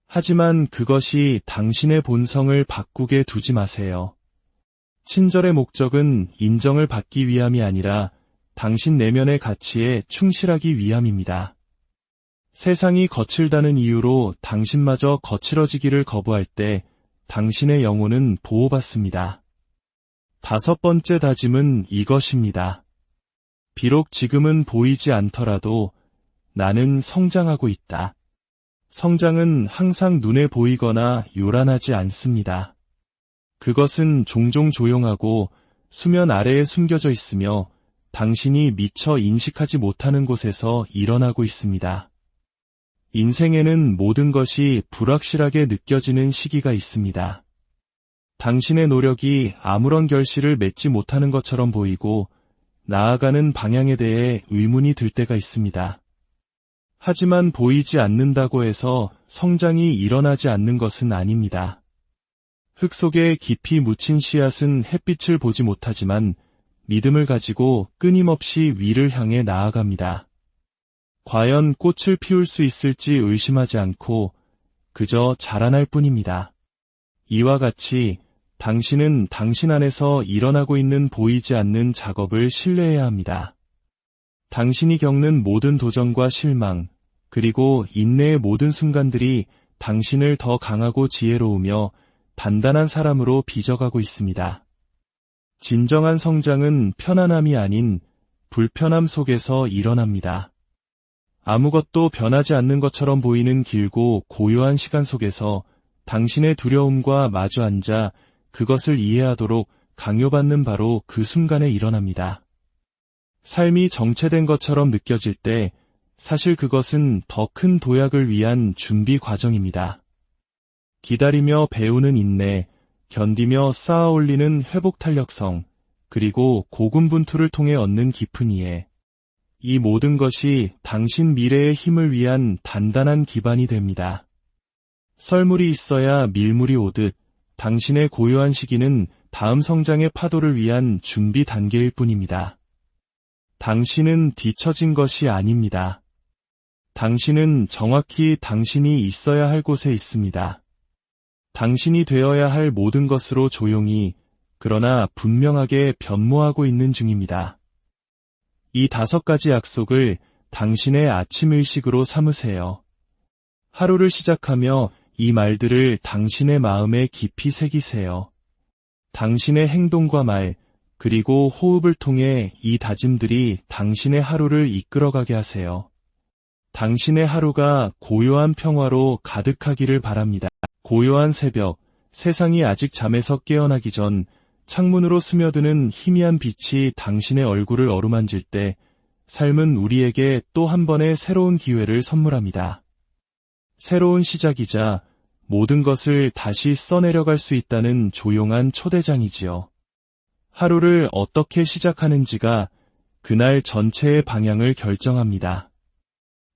하지만 그것이 당신의 본성을 바꾸게 두지 마세요. 친절의 목적은 인정을 받기 위함이 아니라 당신 내면의 가치에 충실하기 위함입니다. 세상이 거칠다는 이유로 당신마저 거칠어지기를 거부할 때 당신의 영혼은 보호받습니다. 다섯 번째 다짐은 이것입니다. 비록 지금은 보이지 않더라도 나는 성장하고 있다. 성장은 항상 눈에 보이거나 요란하지 않습니다. 그것은 종종 조용하고 수면 아래에 숨겨져 있으며 당신이 미처 인식하지 못하는 곳에서 일어나고 있습니다. 인생에는 모든 것이 불확실하게 느껴지는 시기가 있습니다. 당신의 노력이 아무런 결실을 맺지 못하는 것처럼 보이고 나아가는 방향에 대해 의문이 들 때가 있습니다. 하지만 보이지 않는다고 해서 성장이 일어나지 않는 것은 아닙니다. 흙 속에 깊이 묻힌 씨앗은 햇빛을 보지 못하지만 믿음을 가지고 끊임없이 위를 향해 나아갑니다. 과연 꽃을 피울 수 있을지 의심하지 않고 그저 자라날 뿐입니다. 이와 같이 당신은 당신 안에서 일어나고 있는 보이지 않는 작업을 신뢰해야 합니다. 당신이 겪는 모든 도전과 실망, 그리고 인내의 모든 순간들이 당신을 더 강하고 지혜로우며 단단한 사람으로 빚어가고 있습니다. 진정한 성장은 편안함이 아닌 불편함 속에서 일어납니다. 아무것도 변하지 않는 것처럼 보이는 길고 고요한 시간 속에서 당신의 두려움과 마주 앉아 그것을 이해하도록 강요받는 바로 그 순간에 일어납니다. 삶이 정체된 것처럼 느껴질 때 사실 그것은 더 큰 도약을 위한 준비 과정입니다. 기다리며 배우는 인내, 견디며 쌓아 올리는 회복 탄력성, 그리고 고군분투를 통해 얻는 깊은 이해. 이 모든 것이 당신 미래의 힘을 위한 단단한 기반이 됩니다. 썰물이 있어야 밀물이 오듯 당신의 고요한 시기는 다음 성장의 파도를 위한 준비 단계일 뿐입니다. 당신은 뒤처진 것이 아닙니다. 당신은 정확히 당신이 있어야 할 곳에 있습니다. 당신이 되어야 할 모든 것으로 조용히, 그러나 분명하게 변모하고 있는 중입니다. 이 5가지 약속을 당신의 아침 의식으로 삼으세요. 하루를 시작하며 이 말들을 당신의 마음에 깊이 새기세요. 당신의 행동과 말, 그리고 호흡을 통해 이 다짐들이 당신의 하루를 이끌어가게 하세요. 당신의 하루가 고요한 평화로 가득하기를 바랍니다. 고요한 새벽, 세상이 아직 잠에서 깨어나기 전 창문으로 스며드는 희미한 빛이 당신의 얼굴을 어루만질 때 삶은 우리에게 또 한 번의 새로운 기회를 선물합니다. 새로운 시작이자 모든 것을 다시 써내려갈 수 있다는 조용한 초대장이지요. 하루를 어떻게 시작하는지가 그날 전체의 방향을 결정합니다.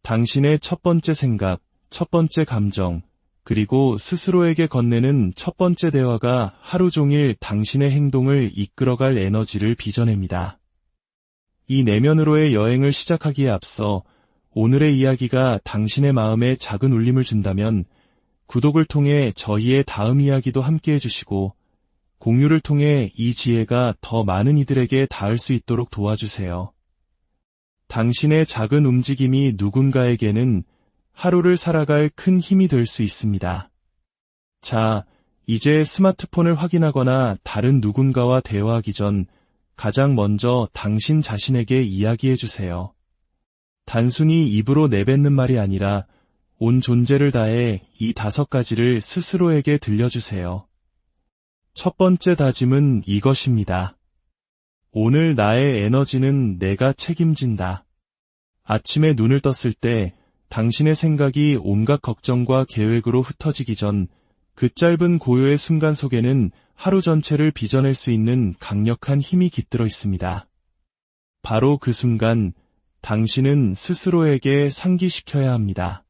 당신의 첫 번째 생각, 첫 번째 감정, 그리고 스스로에게 건네는 첫 번째 대화가 하루 종일 당신의 행동을 이끌어갈 에너지를 빚어냅니다. 이 내면으로의 여행을 시작하기에 앞서 오늘의 이야기가 당신의 마음에 작은 울림을 준다면 구독을 통해 저희의 다음 이야기도 함께 해주시고 공유를 통해 이 지혜가 더 많은 이들에게 닿을 수 있도록 도와주세요. 당신의 작은 움직임이 누군가에게는 하루를 살아갈 큰 힘이 될 수 있습니다. 자, 이제 스마트폰을 확인하거나 다른 누군가와 대화하기 전 가장 먼저 당신 자신에게 이야기해주세요. 단순히 입으로 내뱉는 말이 아니라 온 존재를 다해 이 5가지를 스스로에게 들려주세요. 첫 번째 다짐은 이것입니다. 오늘 나의 에너지는 내가 책임진다. 아침에 눈을 떴을 때 당신의 생각이 온갖 걱정과 계획으로 흩어지기 전 그 짧은 고요의 순간 속에는 하루 전체를 빚어낼 수 있는 강력한 힘이 깃들어 있습니다. 바로 그 순간 당신은 스스로에게 상기시켜야 합니다.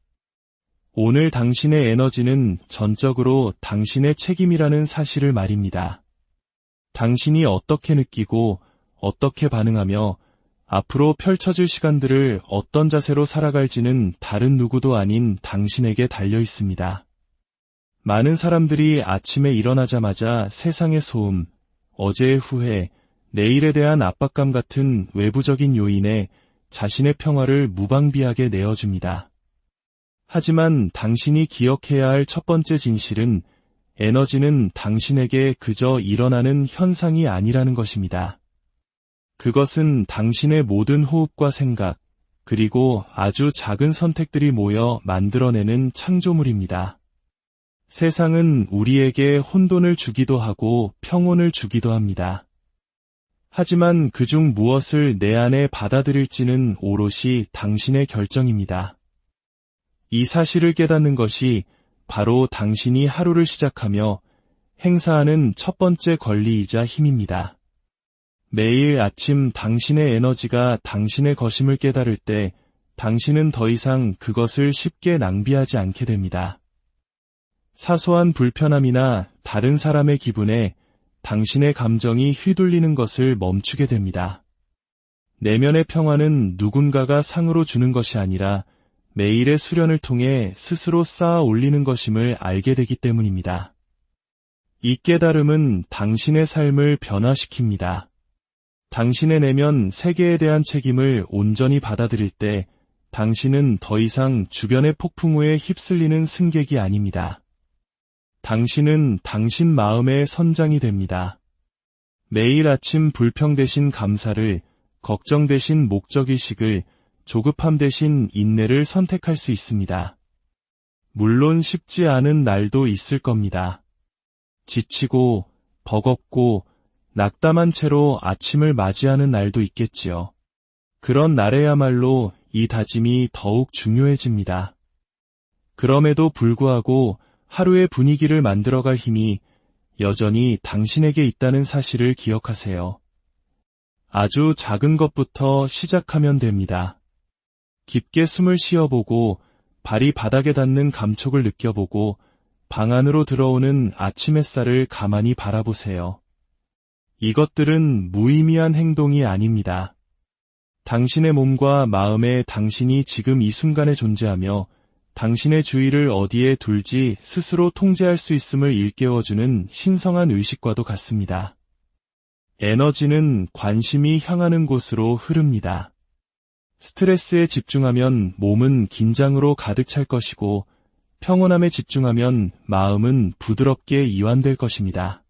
오늘 당신의 에너지는 전적으로 당신의 책임이라는 사실을 말입니다. 당신이 어떻게 느끼고 어떻게 반응하며 앞으로 펼쳐질 시간들을 어떤 자세로 살아갈지는 다른 누구도 아닌 당신에게 달려 있습니다. 많은 사람들이 아침에 일어나자마자 세상의 소음, 어제의 후회, 내일에 대한 압박감 같은 외부적인 요인에 자신의 평화를 무방비하게 내어줍니다. 하지만 당신이 기억해야 할 첫 번째 진실은 에너지는 당신에게 그저 일어나는 현상이 아니라는 것입니다. 그것은 당신의 모든 호흡과 생각, 그리고 아주 작은 선택들이 모여 만들어내는 창조물입니다. 세상은 우리에게 혼돈을 주기도 하고 평온을 주기도 합니다. 하지만 그중 무엇을 내 안에 받아들일지는 오롯이 당신의 결정입니다. 이 사실을 깨닫는 것이 바로 당신이 하루를 시작하며 행사하는 첫 번째 권리이자 힘입니다. 매일 아침 당신의 에너지가 당신의 것임을 깨달을 때 당신은 더 이상 그것을 쉽게 낭비하지 않게 됩니다. 사소한 불편함이나 다른 사람의 기분에 당신의 감정이 휘둘리는 것을 멈추게 됩니다. 내면의 평화는 누군가가 상으로 주는 것이 아니라 매일의 수련을 통해 스스로 쌓아 올리는 것임을 알게 되기 때문입니다. 이 깨달음은 당신의 삶을 변화시킵니다. 당신의 내면 세계에 대한 책임을 온전히 받아들일 때 당신은 더 이상 주변의 폭풍우에 휩쓸리는 승객이 아닙니다. 당신은 당신 마음의 선장이 됩니다. 매일 아침 불평 대신 감사를, 걱정 대신 목적의식을, 조급함 대신 인내를 선택할 수 있습니다. 물론 쉽지 않은 날도 있을 겁니다. 지치고, 버겁고, 낙담한 채로 아침을 맞이하는 날도 있겠지요. 그런 날에야말로 이 다짐이 더욱 중요해집니다. 그럼에도 불구하고 하루의 분위기를 만들어갈 힘이 여전히 당신에게 있다는 사실을 기억하세요. 아주 작은 것부터 시작하면 됩니다. 깊게 숨을 쉬어보고 발이 바닥에 닿는 감촉을 느껴보고 방 안으로 들어오는 아침 햇살을 가만히 바라보세요. 이것들은 무의미한 행동이 아닙니다. 당신의 몸과 마음에 당신이 지금 이 순간에 존재하며 당신의 주의를 어디에 둘지 스스로 통제할 수 있음을 일깨워주는 신성한 의식과도 같습니다. 에너지는 관심이 향하는 곳으로 흐릅니다. 스트레스에 집중하면 몸은 긴장으로 가득 찰 것이고 평온함에 집중하면 마음은 부드럽게 이완될 것입니다.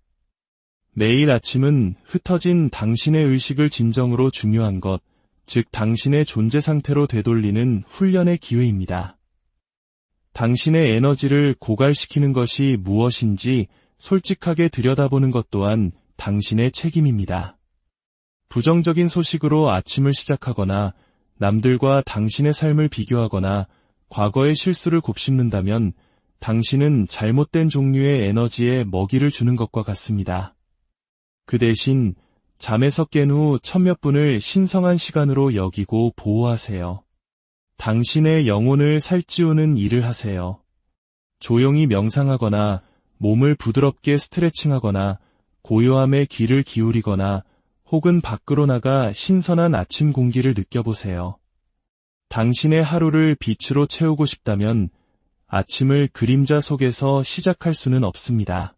매일 아침은 흩어진 당신의 의식을 진정으로 중요한 것, 즉 당신의 존재 상태로 되돌리는 훈련의 기회입니다. 당신의 에너지를 고갈시키는 것이 무엇인지 솔직하게 들여다보는 것 또한 당신의 책임입니다. 부정적인 소식으로 아침을 시작하거나 남들과 당신의 삶을 비교하거나 과거의 실수를 곱씹는다면 당신은 잘못된 종류의 에너지에 먹이를 주는 것과 같습니다. 그 대신 잠에서 깬 후 천몇 분을 신성한 시간으로 여기고 보호하세요. 당신의 영혼을 살찌우는 일을 하세요. 조용히 명상하거나 몸을 부드럽게 스트레칭하거나 고요함에 귀를 기울이거나 혹은 밖으로 나가 신선한 아침 공기를 느껴보세요. 당신의 하루를 빛으로 채우고 싶다면 아침을 그림자 속에서 시작할 수는 없습니다.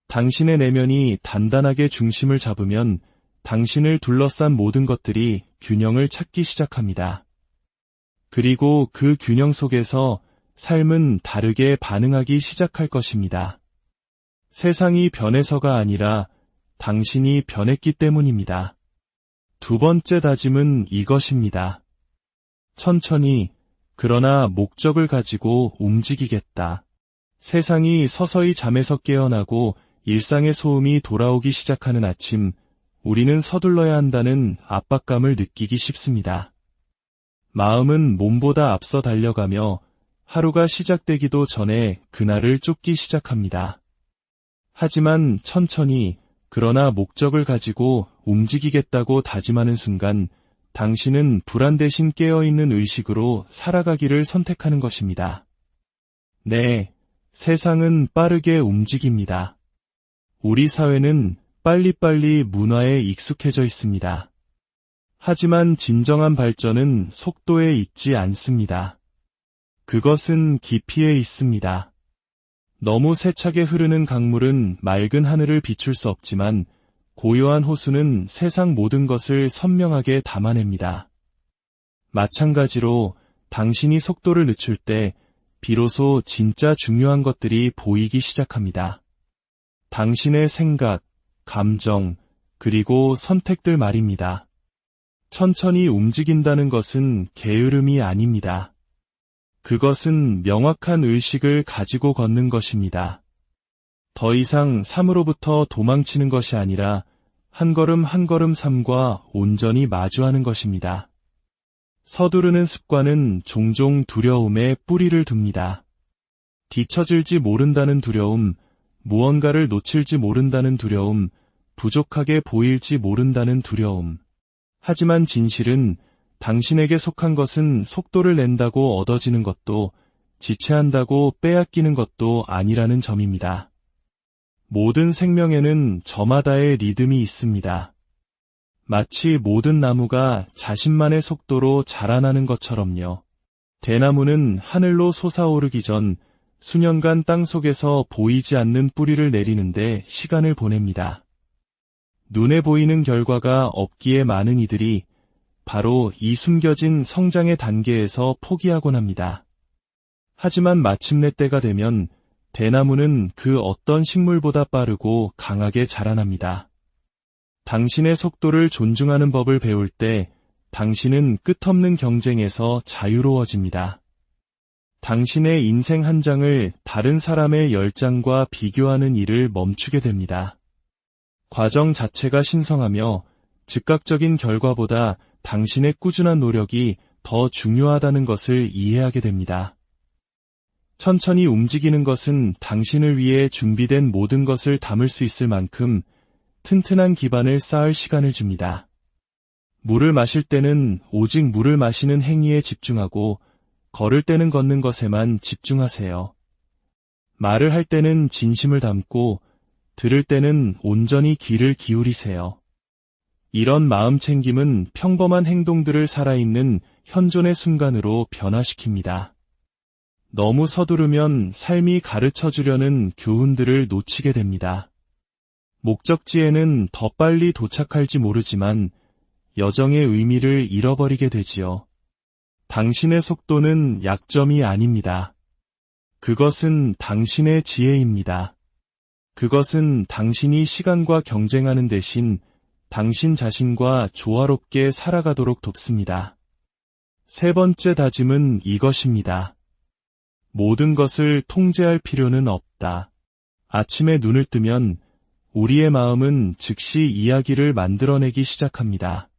당신의 내면이 단단하게 중심을 잡으면 당신을 둘러싼 모든 것들이 균형을 찾기 시작합니다. 그리고 그 균형 속에서 삶은 다르게 반응하기 시작할 것입니다. 세상이 변해서가 아니라 당신이 변했기 때문입니다. 두 번째 다짐은 이것입니다. 천천히, 그러나 목적을 가지고 움직이겠다. 세상이 서서히 잠에서 깨어나고 일상의 소음이 돌아오기 시작하는 아침, 우리는 서둘러야 한다는 압박감을 느끼기 쉽습니다. 마음은 몸보다 앞서 달려가며 하루가 시작되기도 전에 그날을 쫓기 시작합니다. 하지만 천천히, 그러나 목적을 가지고 움직이겠다고 다짐하는 순간 당신은 불안 대신 깨어있는 의식으로 살아가기를 선택하는 것입니다. 네, 세상은 빠르게 움직입니다. 우리 사회는 빨리빨리 문화에 익숙해져 있습니다. 하지만 진정한 발전은 속도에 있지 않습니다. 그것은 깊이에 있습니다. 너무 세차게 흐르는 강물은 맑은 하늘을 비출 수 없지만 고요한 호수는 세상 모든 것을 선명하게 담아냅니다. 마찬가지로 당신이 속도를 늦출 때 비로소 진짜 중요한 것들이 보이기 시작합니다. 당신의 생각, 감정, 그리고 선택들 말입니다. 천천히 움직인다는 것은 게으름이 아닙니다. 그것은 명확한 의식을 가지고 걷는 것입니다. 더 이상 삶으로부터 도망치는 것이 아니라 한 걸음 한 걸음 삶과 온전히 마주하는 것입니다. 서두르는 습관은 종종 두려움에 뿌리를 둡니다. 뒤처질지 모른다는 두려움, 무언가를 놓칠지 모른다는 두려움, 부족하게 보일지 모른다는 두려움. 하지만 진실은 당신에게 속한 것은 속도를 낸다고 얻어지는 것도 지체한다고 빼앗기는 것도 아니라는 점입니다. 모든 생명에는 저마다의 리듬이 있습니다. 마치 모든 나무가 자신만의 속도로 자라나는 것처럼요. 대나무는 하늘로 솟아오르기 전 수년간 땅속에서 보이지 않는 뿌리를 내리는데 시간을 보냅니다. 눈에 보이는 결과가 없기에 많은 이들이 바로 이 숨겨진 성장의 단계에서 포기하곤 합니다. 하지만 마침내 때가 되면 대나무는 그 어떤 식물보다 빠르고 강하게 자라납니다. 당신의 속도를 존중하는 법을 배울 때 당신은 끝없는 경쟁에서 자유로워집니다. 당신의 인생 한 장을 다른 사람의 10장과 비교하는 일을 멈추게 됩니다. 과정 자체가 신성하며 즉각적인 결과보다 당신의 꾸준한 노력이 더 중요하다는 것을 이해하게 됩니다. 천천히 움직이는 것은 당신을 위해 준비된 모든 것을 담을 수 있을 만큼 튼튼한 기반을 쌓을 시간을 줍니다. 물을 마실 때는 오직 물을 마시는 행위에 집중하고 걸을 때는 걷는 것에만 집중하세요. 말을 할 때는 진심을 담고 들을 때는 온전히 귀를 기울이세요. 이런 마음 챙김은 평범한 행동들을 살아있는 현존의 순간으로 변화시킵니다. 너무 서두르면 삶이 가르쳐주려는 교훈들을 놓치게 됩니다. 목적지에는 더 빨리 도착할지 모르지만 여정의 의미를 잃어버리게 되지요. 당신의 속도는 약점이 아닙니다. 그것은 당신의 지혜입니다. 그것은 당신이 시간과 경쟁하는 대신 당신 자신과 조화롭게 살아가도록 돕습니다. 세 번째 다짐은 이것입니다. 모든 것을 통제할 필요는 없다. 아침에 눈을 뜨면 우리의 마음은 즉시 이야기를 만들어내기 시작합니다.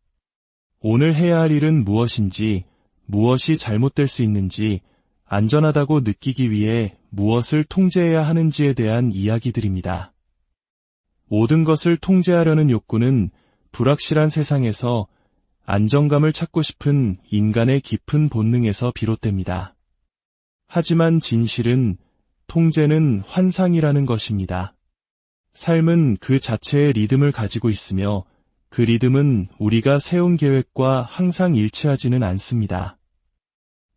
오늘 해야 할 일은 무엇인지, 무엇이 잘못될 수 있는지, 안전하다고 느끼기 위해 무엇을 통제해야 하는지에 대한 이야기들입니다. 모든 것을 통제하려는 욕구는 불확실한 세상에서 안정감을 찾고 싶은 인간의 깊은 본능에서 비롯됩니다. 하지만 진실은 통제는 환상이라는 것입니다. 삶은 그 자체의 리듬을 가지고 있으며 그 리듬은 우리가 세운 계획과 항상 일치하지는 않습니다.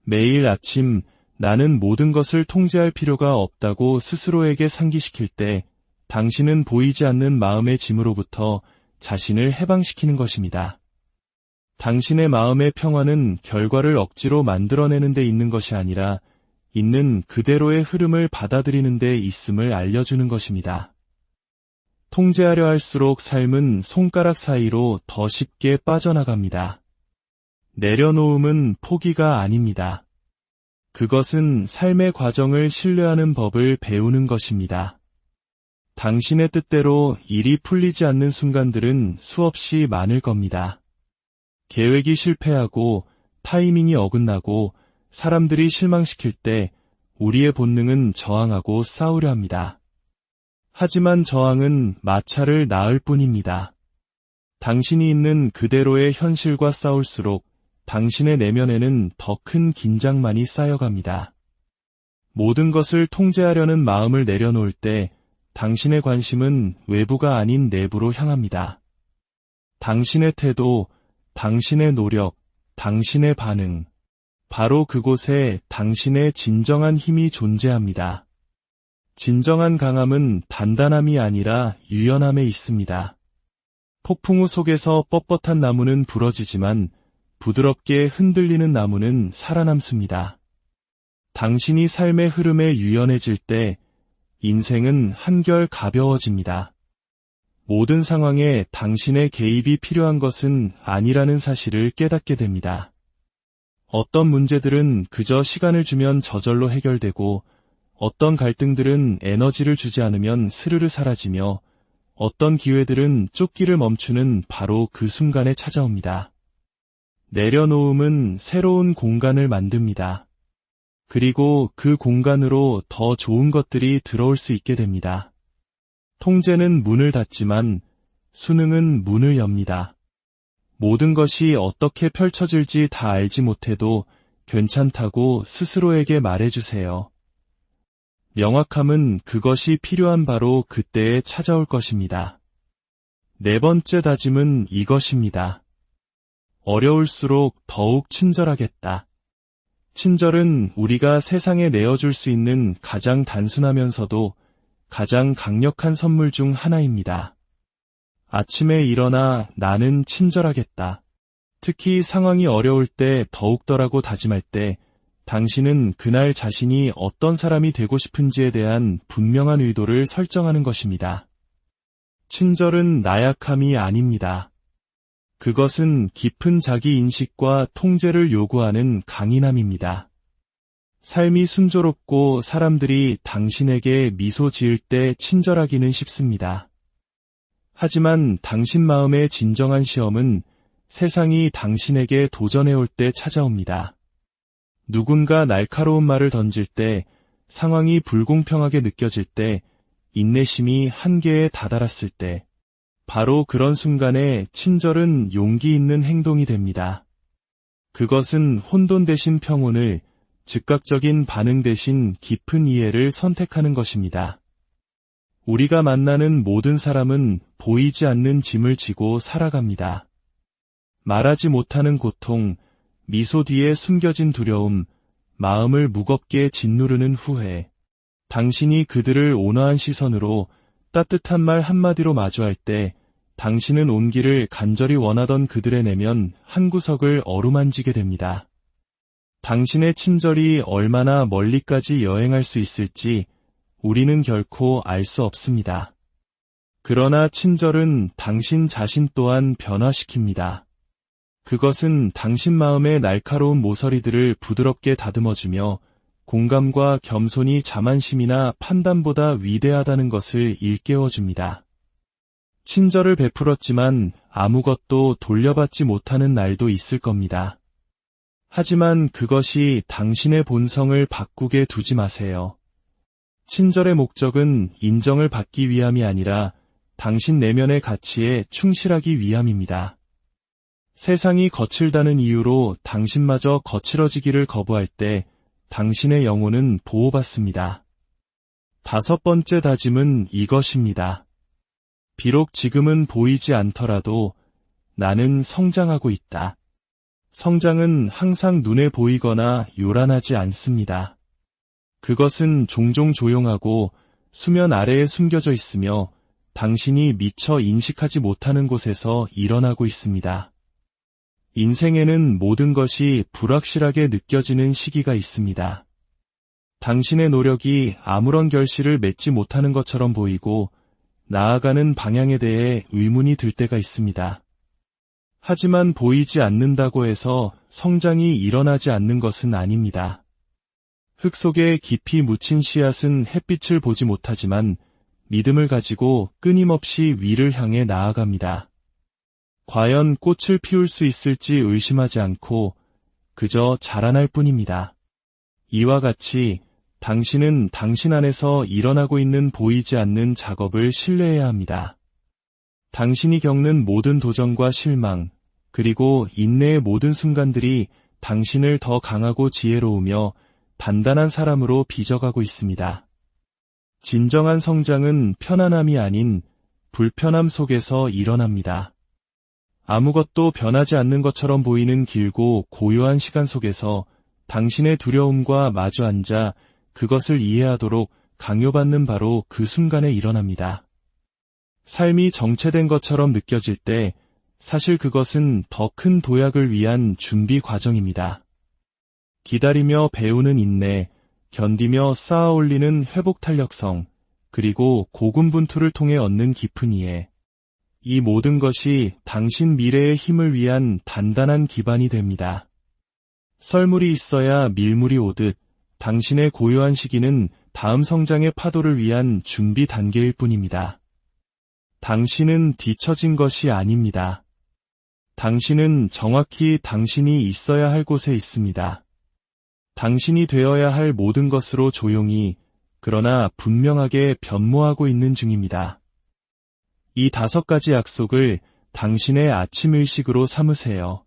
매일 아침 나는 모든 것을 통제할 필요가 없다고 스스로에게 상기시킬 때 당신은 보이지 않는 마음의 짐으로부터 자신을 해방시키는 것입니다. 당신의 마음의 평화는 결과를 억지로 만들어내는 데 있는 것이 아니라 있는 그대로의 흐름을 받아들이는 데 있음을 알려주는 것입니다. 통제하려 할수록 삶은 손가락 사이로 더 쉽게 빠져나갑니다. 내려놓음은 포기가 아닙니다. 그것은 삶의 과정을 신뢰하는 법을 배우는 것입니다. 당신의 뜻대로 일이 풀리지 않는 순간들은 수없이 많을 겁니다. 계획이 실패하고 타이밍이 어긋나고 사람들이 실망시킬 때 우리의 본능은 저항하고 싸우려 합니다. 하지만 저항은 마찰을 낳을 뿐입니다. 당신이 있는 그대로의 현실과 싸울수록 당신의 내면에는 더 큰 긴장만이 쌓여갑니다. 모든 것을 통제하려는 마음을 내려놓을 때 당신의 관심은 외부가 아닌 내부로 향합니다. 당신의 태도, 당신의 노력, 당신의 반응, 바로 그곳에 당신의 진정한 힘이 존재합니다. 진정한 강함은 단단함이 아니라 유연함에 있습니다. 폭풍 우 속에서 뻣뻣한 나무는 부러지지만 부드럽게 흔들리는 나무는 살아남습니다. 당신이 삶의 흐름에 유연해질 때 인생은 한결 가벼워집니다. 모든 상황에 당신의 개입이 필요한 것은 아니라는 사실을 깨닫게 됩니다. 어떤 문제들은 그저 시간을 주면 저절로 해결되고 어떤 갈등들은 에너지를 주지 않으면 스르르 사라지며 어떤 기회들은 쫓기를 멈추는 바로 그 순간에 찾아옵니다. 내려놓음은 새로운 공간을 만듭니다. 그리고 그 공간으로 더 좋은 것들이 들어올 수 있게 됩니다. 통제는 문을 닫지만 수능은 문을 엽니다. 모든 것이 어떻게 펼쳐질지 다 알지 못해도 괜찮다고 스스로에게 말해주세요. 명확함은 그것이 필요한 바로 그때에 찾아올 것입니다. 네 번째 다짐은 이것입니다. 어려울수록 더욱 친절하겠다. 친절은 우리가 세상에 내어줄 수 있는 가장 단순하면서도 가장 강력한 선물 중 하나입니다. 아침에 일어나 나는 친절하겠다. 특히 상황이 어려울 때 더욱더라고 다짐할 때 당신은 그날 자신이 어떤 사람이 되고 싶은지에 대한 분명한 의도를 설정하는 것입니다. 친절은 나약함이 아닙니다. 그것은 깊은 자기인식과 통제를 요구하는 강인함입니다. 삶이 순조롭고 사람들이 당신에게 미소 지을 때 친절하기는 쉽습니다. 하지만 당신 마음의 진정한 시험은 세상이 당신에게 도전해올 때 찾아옵니다. 누군가 날카로운 말을 던질 때, 상황이 불공평하게 느껴질 때, 인내심이 한계에 다다랐을 때, 바로 그런 순간에 친절은 용기 있는 행동이 됩니다. 그것은 혼돈 대신 평온을, 즉각적인 반응 대신 깊은 이해를 선택하는 것입니다. 우리가 만나는 모든 사람은 보이지 않는 짐을 지고 살아갑니다. 말하지 못하는 고통, 미소 뒤에 숨겨진 두려움, 마음을 무겁게 짓누르는 후회. 당신이 그들을 온화한 시선으로 따뜻한 말 한마디로 마주할 때 당신은 온기를 간절히 원하던 그들의 내면 한구석을 어루만지게 됩니다. 당신의 친절이 얼마나 멀리까지 여행할 수 있을지 우리는 결코 알 수 없습니다. 그러나 친절은 당신 자신 또한 변화시킵니다. 그것은 당신 마음의 날카로운 모서리들을 부드럽게 다듬어주며 공감과 겸손이 자만심이나 판단보다 위대하다는 것을 일깨워줍니다. 친절을 베풀었지만 아무것도 돌려받지 못하는 날도 있을 겁니다. 하지만 그것이 당신의 본성을 바꾸게 두지 마세요. 친절의 목적은 인정을 받기 위함이 아니라 당신 내면의 가치에 충실하기 위함입니다. 세상이 거칠다는 이유로 당신마저 거칠어지기를 거부할 때 당신의 영혼은 보호받습니다. 5번째 다짐은 이것입니다. 비록 지금은 보이지 않더라도 나는 성장하고 있다. 성장은 항상 눈에 보이거나 요란하지 않습니다. 그것은 종종 조용하고 수면 아래에 숨겨져 있으며 당신이 미처 인식하지 못하는 곳에서 일어나고 있습니다. 인생에는 모든 것이 불확실하게 느껴지는 시기가 있습니다. 당신의 노력이 아무런 결실을 맺지 못하는 것처럼 보이고 나아가는 방향에 대해 의문이 들 때가 있습니다. 하지만 보이지 않는다고 해서 성장이 일어나지 않는 것은 아닙니다. 흙 속에 깊이 묻힌 씨앗은 햇빛을 보지 못하지만 믿음을 가지고 끊임없이 위를 향해 나아갑니다. 과연 꽃을 피울 수 있을지 의심하지 않고 그저 자라날 뿐입니다. 이와 같이 당신은 당신 안에서 일어나고 있는 보이지 않는 작업을 신뢰해야 합니다. 당신이 겪는 모든 도전과 실망, 그리고 인내의 모든 순간들이 당신을 더 강하고 지혜로우며 단단한 사람으로 빚어가고 있습니다. 진정한 성장은 편안함이 아닌 불편함 속에서 일어납니다. 아무것도 변하지 않는 것처럼 보이는 길고 고요한 시간 속에서 당신의 두려움과 마주 앉아 그것을 이해하도록 강요받는 바로 그 순간에 일어납니다. 삶이 정체된 것처럼 느껴질 때 사실 그것은 더 큰 도약을 위한 준비 과정입니다. 기다리며 배우는 인내, 견디며 쌓아 올리는 회복 탄력성, 그리고 고군분투를 통해 얻는 깊은 이해. 이 모든 것이 당신 미래의 힘을 위한 단단한 기반이 됩니다. 썰물이 있어야 밀물이 오듯 당신의 고요한 시기는 다음 성장의 파도를 위한 준비 단계일 뿐입니다. 당신은 뒤처진 것이 아닙니다. 당신은 정확히 당신이 있어야 할 곳에 있습니다. 당신이 되어야 할 모든 것으로 조용히, 그러나 분명하게 변모하고 있는 중입니다. 이 5가지 약속을 당신의 아침 의식으로 삼으세요.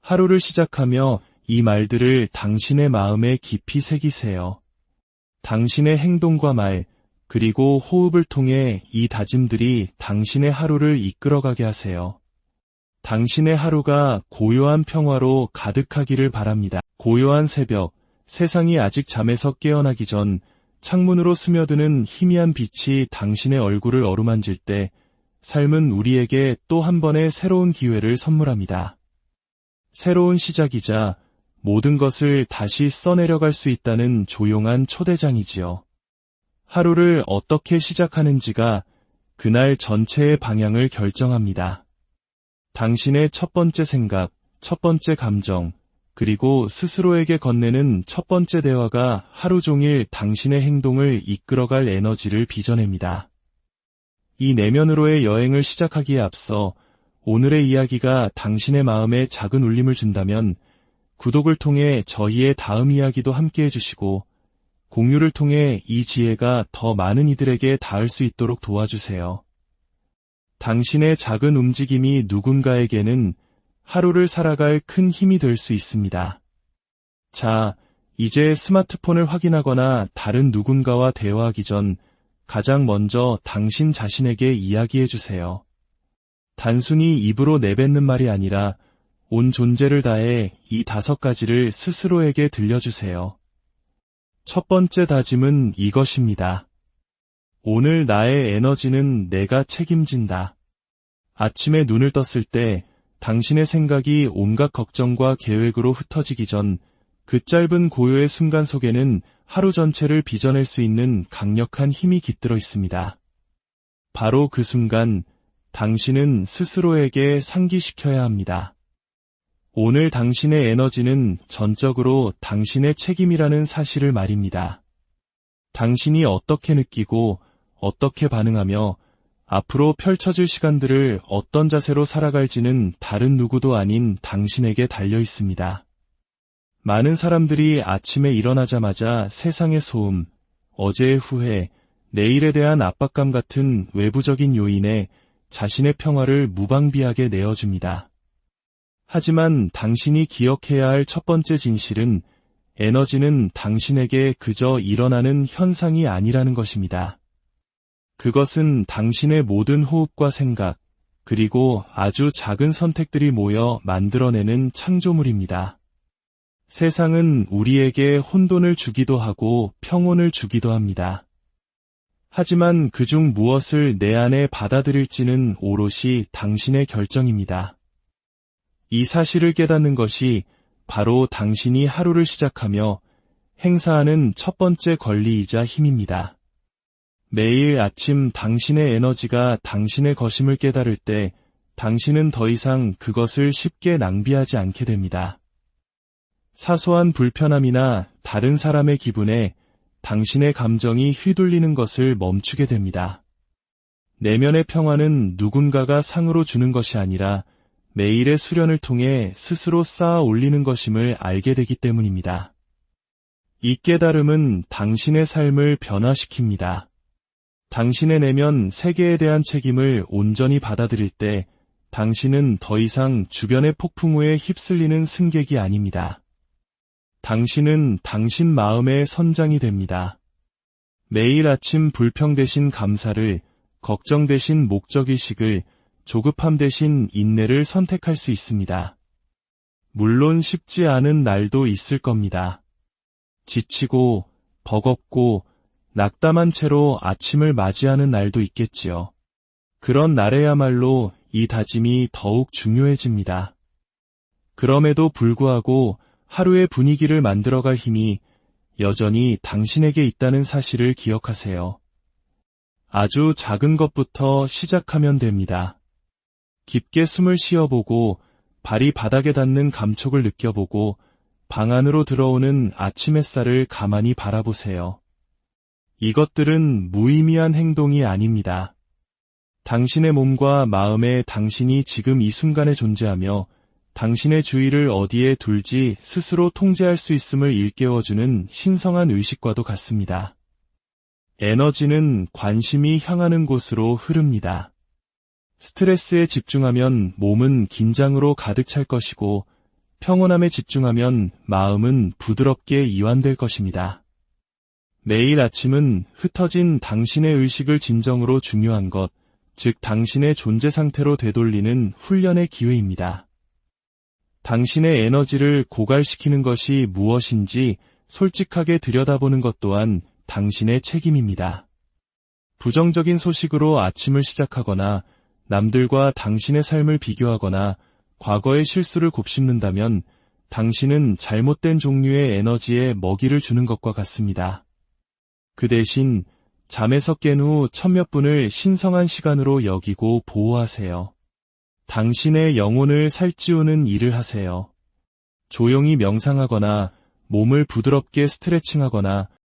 하루를 시작하며 이 말들을 당신의 마음에 깊이 새기세요. 당신의 행동과 말, 그리고 호흡을 통해 이 다짐들이 당신의 하루를 이끌어가게 하세요. 당신의 하루가 고요한 평화로 가득하기를 바랍니다. 고요한 새벽, 세상이 아직 잠에서 깨어나기 전 창문으로 스며드는 희미한 빛이 당신의 얼굴을 어루만질 때 삶은 우리에게 또 한 번의 새로운 기회를 선물합니다. 새로운 시작이자 모든 것을 다시 써내려갈 수 있다는 조용한 초대장이지요. 하루를 어떻게 시작하는지가 그날 전체의 방향을 결정합니다. 당신의 첫 번째 생각, 첫 번째 감정, 그리고 스스로에게 건네는 첫 번째 대화가 하루 종일 당신의 행동을 이끌어갈 에너지를 빚어냅니다. 이 내면으로의 여행을 시작하기에 앞서 오늘의 이야기가 당신의 마음에 작은 울림을 준다면 구독을 통해 저희의 다음 이야기도 함께 해주시고 공유를 통해 이 지혜가 더 많은 이들에게 닿을 수 있도록 도와주세요. 당신의 작은 움직임이 누군가에게는 하루를 살아갈 큰 힘이 될 수 있습니다. 자, 이제 스마트폰을 확인하거나 다른 누군가와 대화하기 전 가장 먼저 당신 자신에게 이야기해주세요. 단순히 입으로 내뱉는 말이 아니라 온 존재를 다해 이 5가지를 스스로에게 들려주세요. 첫 번째 다짐은 이것입니다. 오늘 나의 에너지는 내가 책임진다. 아침에 눈을 떴을 때 당신의 생각이 온갖 걱정과 계획으로 흩어지기 전 그 짧은 고요의 순간 속에는 하루 전체를 빚어낼 수 있는 강력한 힘이 깃들어 있습니다. 바로 그 순간 당신은 스스로에게 상기시켜야 합니다. 오늘 당신의 에너지는 전적으로 당신의 책임이라는 사실을 말입니다. 당신이 어떻게 느끼고 어떻게 반응하며 앞으로 펼쳐질 시간들을 어떤 자세로 살아갈지는 다른 누구도 아닌 당신에게 달려 있습니다. 많은 사람들이 아침에 일어나자마자 세상의 소음, 어제의 후회, 내일에 대한 압박감 같은 외부적인 요인에 자신의 평화를 무방비하게 내어줍니다. 하지만 당신이 기억해야 할 첫 번째 진실은 에너지는 당신에게 그저 일어나는 현상이 아니라는 것입니다. 그것은 당신의 모든 호흡과 생각, 그리고 아주 작은 선택들이 모여 만들어내는 창조물입니다. 세상은 우리에게 혼돈을 주기도 하고 평온을 주기도 합니다. 하지만 그중 무엇을 내 안에 받아들일지는 오롯이 당신의 결정입니다. 이 사실을 깨닫는 것이 바로 당신이 하루를 시작하며 행사하는 첫 번째 권리이자 힘입니다. 매일 아침 당신의 에너지가 당신의 것임을 깨달을 때 당신은 더 이상 그것을 쉽게 낭비하지 않게 됩니다. 사소한 불편함이나 다른 사람의 기분에 당신의 감정이 휘둘리는 것을 멈추게 됩니다. 내면의 평화는 누군가가 상으로 주는 것이 아니라 매일의 수련을 통해 스스로 쌓아 올리는 것임을 알게 되기 때문입니다. 이 깨달음은 당신의 삶을 변화시킵니다. 당신의 내면 세계에 대한 책임을 온전히 받아들일 때 당신은 더 이상 주변의 폭풍우에 휩쓸리는 승객이 아닙니다. 당신은 당신 마음의 선장이 됩니다. 매일 아침 불평 대신 감사를, 걱정 대신 목적의식을, 조급함 대신 인내를 선택할 수 있습니다. 물론 쉽지 않은 날도 있을 겁니다. 지치고 버겁고 낙담한 채로 아침을 맞이하는 날도 있겠지요. 그런 날에야말로 이 다짐이 더욱 중요해집니다. 그럼에도 불구하고 하루의 분위기를 만들어갈 힘이 여전히 당신에게 있다는 사실을 기억하세요. 아주 작은 것부터 시작하면 됩니다. 깊게 숨을 쉬어보고 발이 바닥에 닿는 감촉을 느껴보고 방 안으로 들어오는 아침 햇살을 가만히 바라보세요. 이것들은 무의미한 행동이 아닙니다. 당신의 몸과 마음에 당신이 지금 이 순간에 존재하며 당신의 주의를 어디에 둘지 스스로 통제할 수 있음을 일깨워주는 신성한 의식과도 같습니다. 에너지는 관심이 향하는 곳으로 흐릅니다. 스트레스에 집중하면 몸은 긴장으로 가득 찰 것이고 평온함에 집중하면 마음은 부드럽게 이완될 것입니다. 매일 아침은 흩어진 당신의 의식을 진정으로 중요한 것, 즉 당신의 존재 상태로 되돌리는 훈련의 기회입니다. 당신의 에너지를 고갈시키는 것이 무엇인지 솔직하게 들여다보는 것 또한 당신의 책임입니다. 부정적인 소식으로 아침을 시작하거나 남들과 당신의 삶을 비교하거나 과거의 실수를 곱씹는다면 당신은 잘못된 종류의 에너지에 먹이를 주는 것과 같습니다. 그 대신 잠에서 깬 후 천몇 분을 신성한 시간으로 여기고 보호하세요. 당신의 영혼을 살찌우는 일을 하세요. 조용히 명상하거나 몸을 부드럽게 스트레칭하거나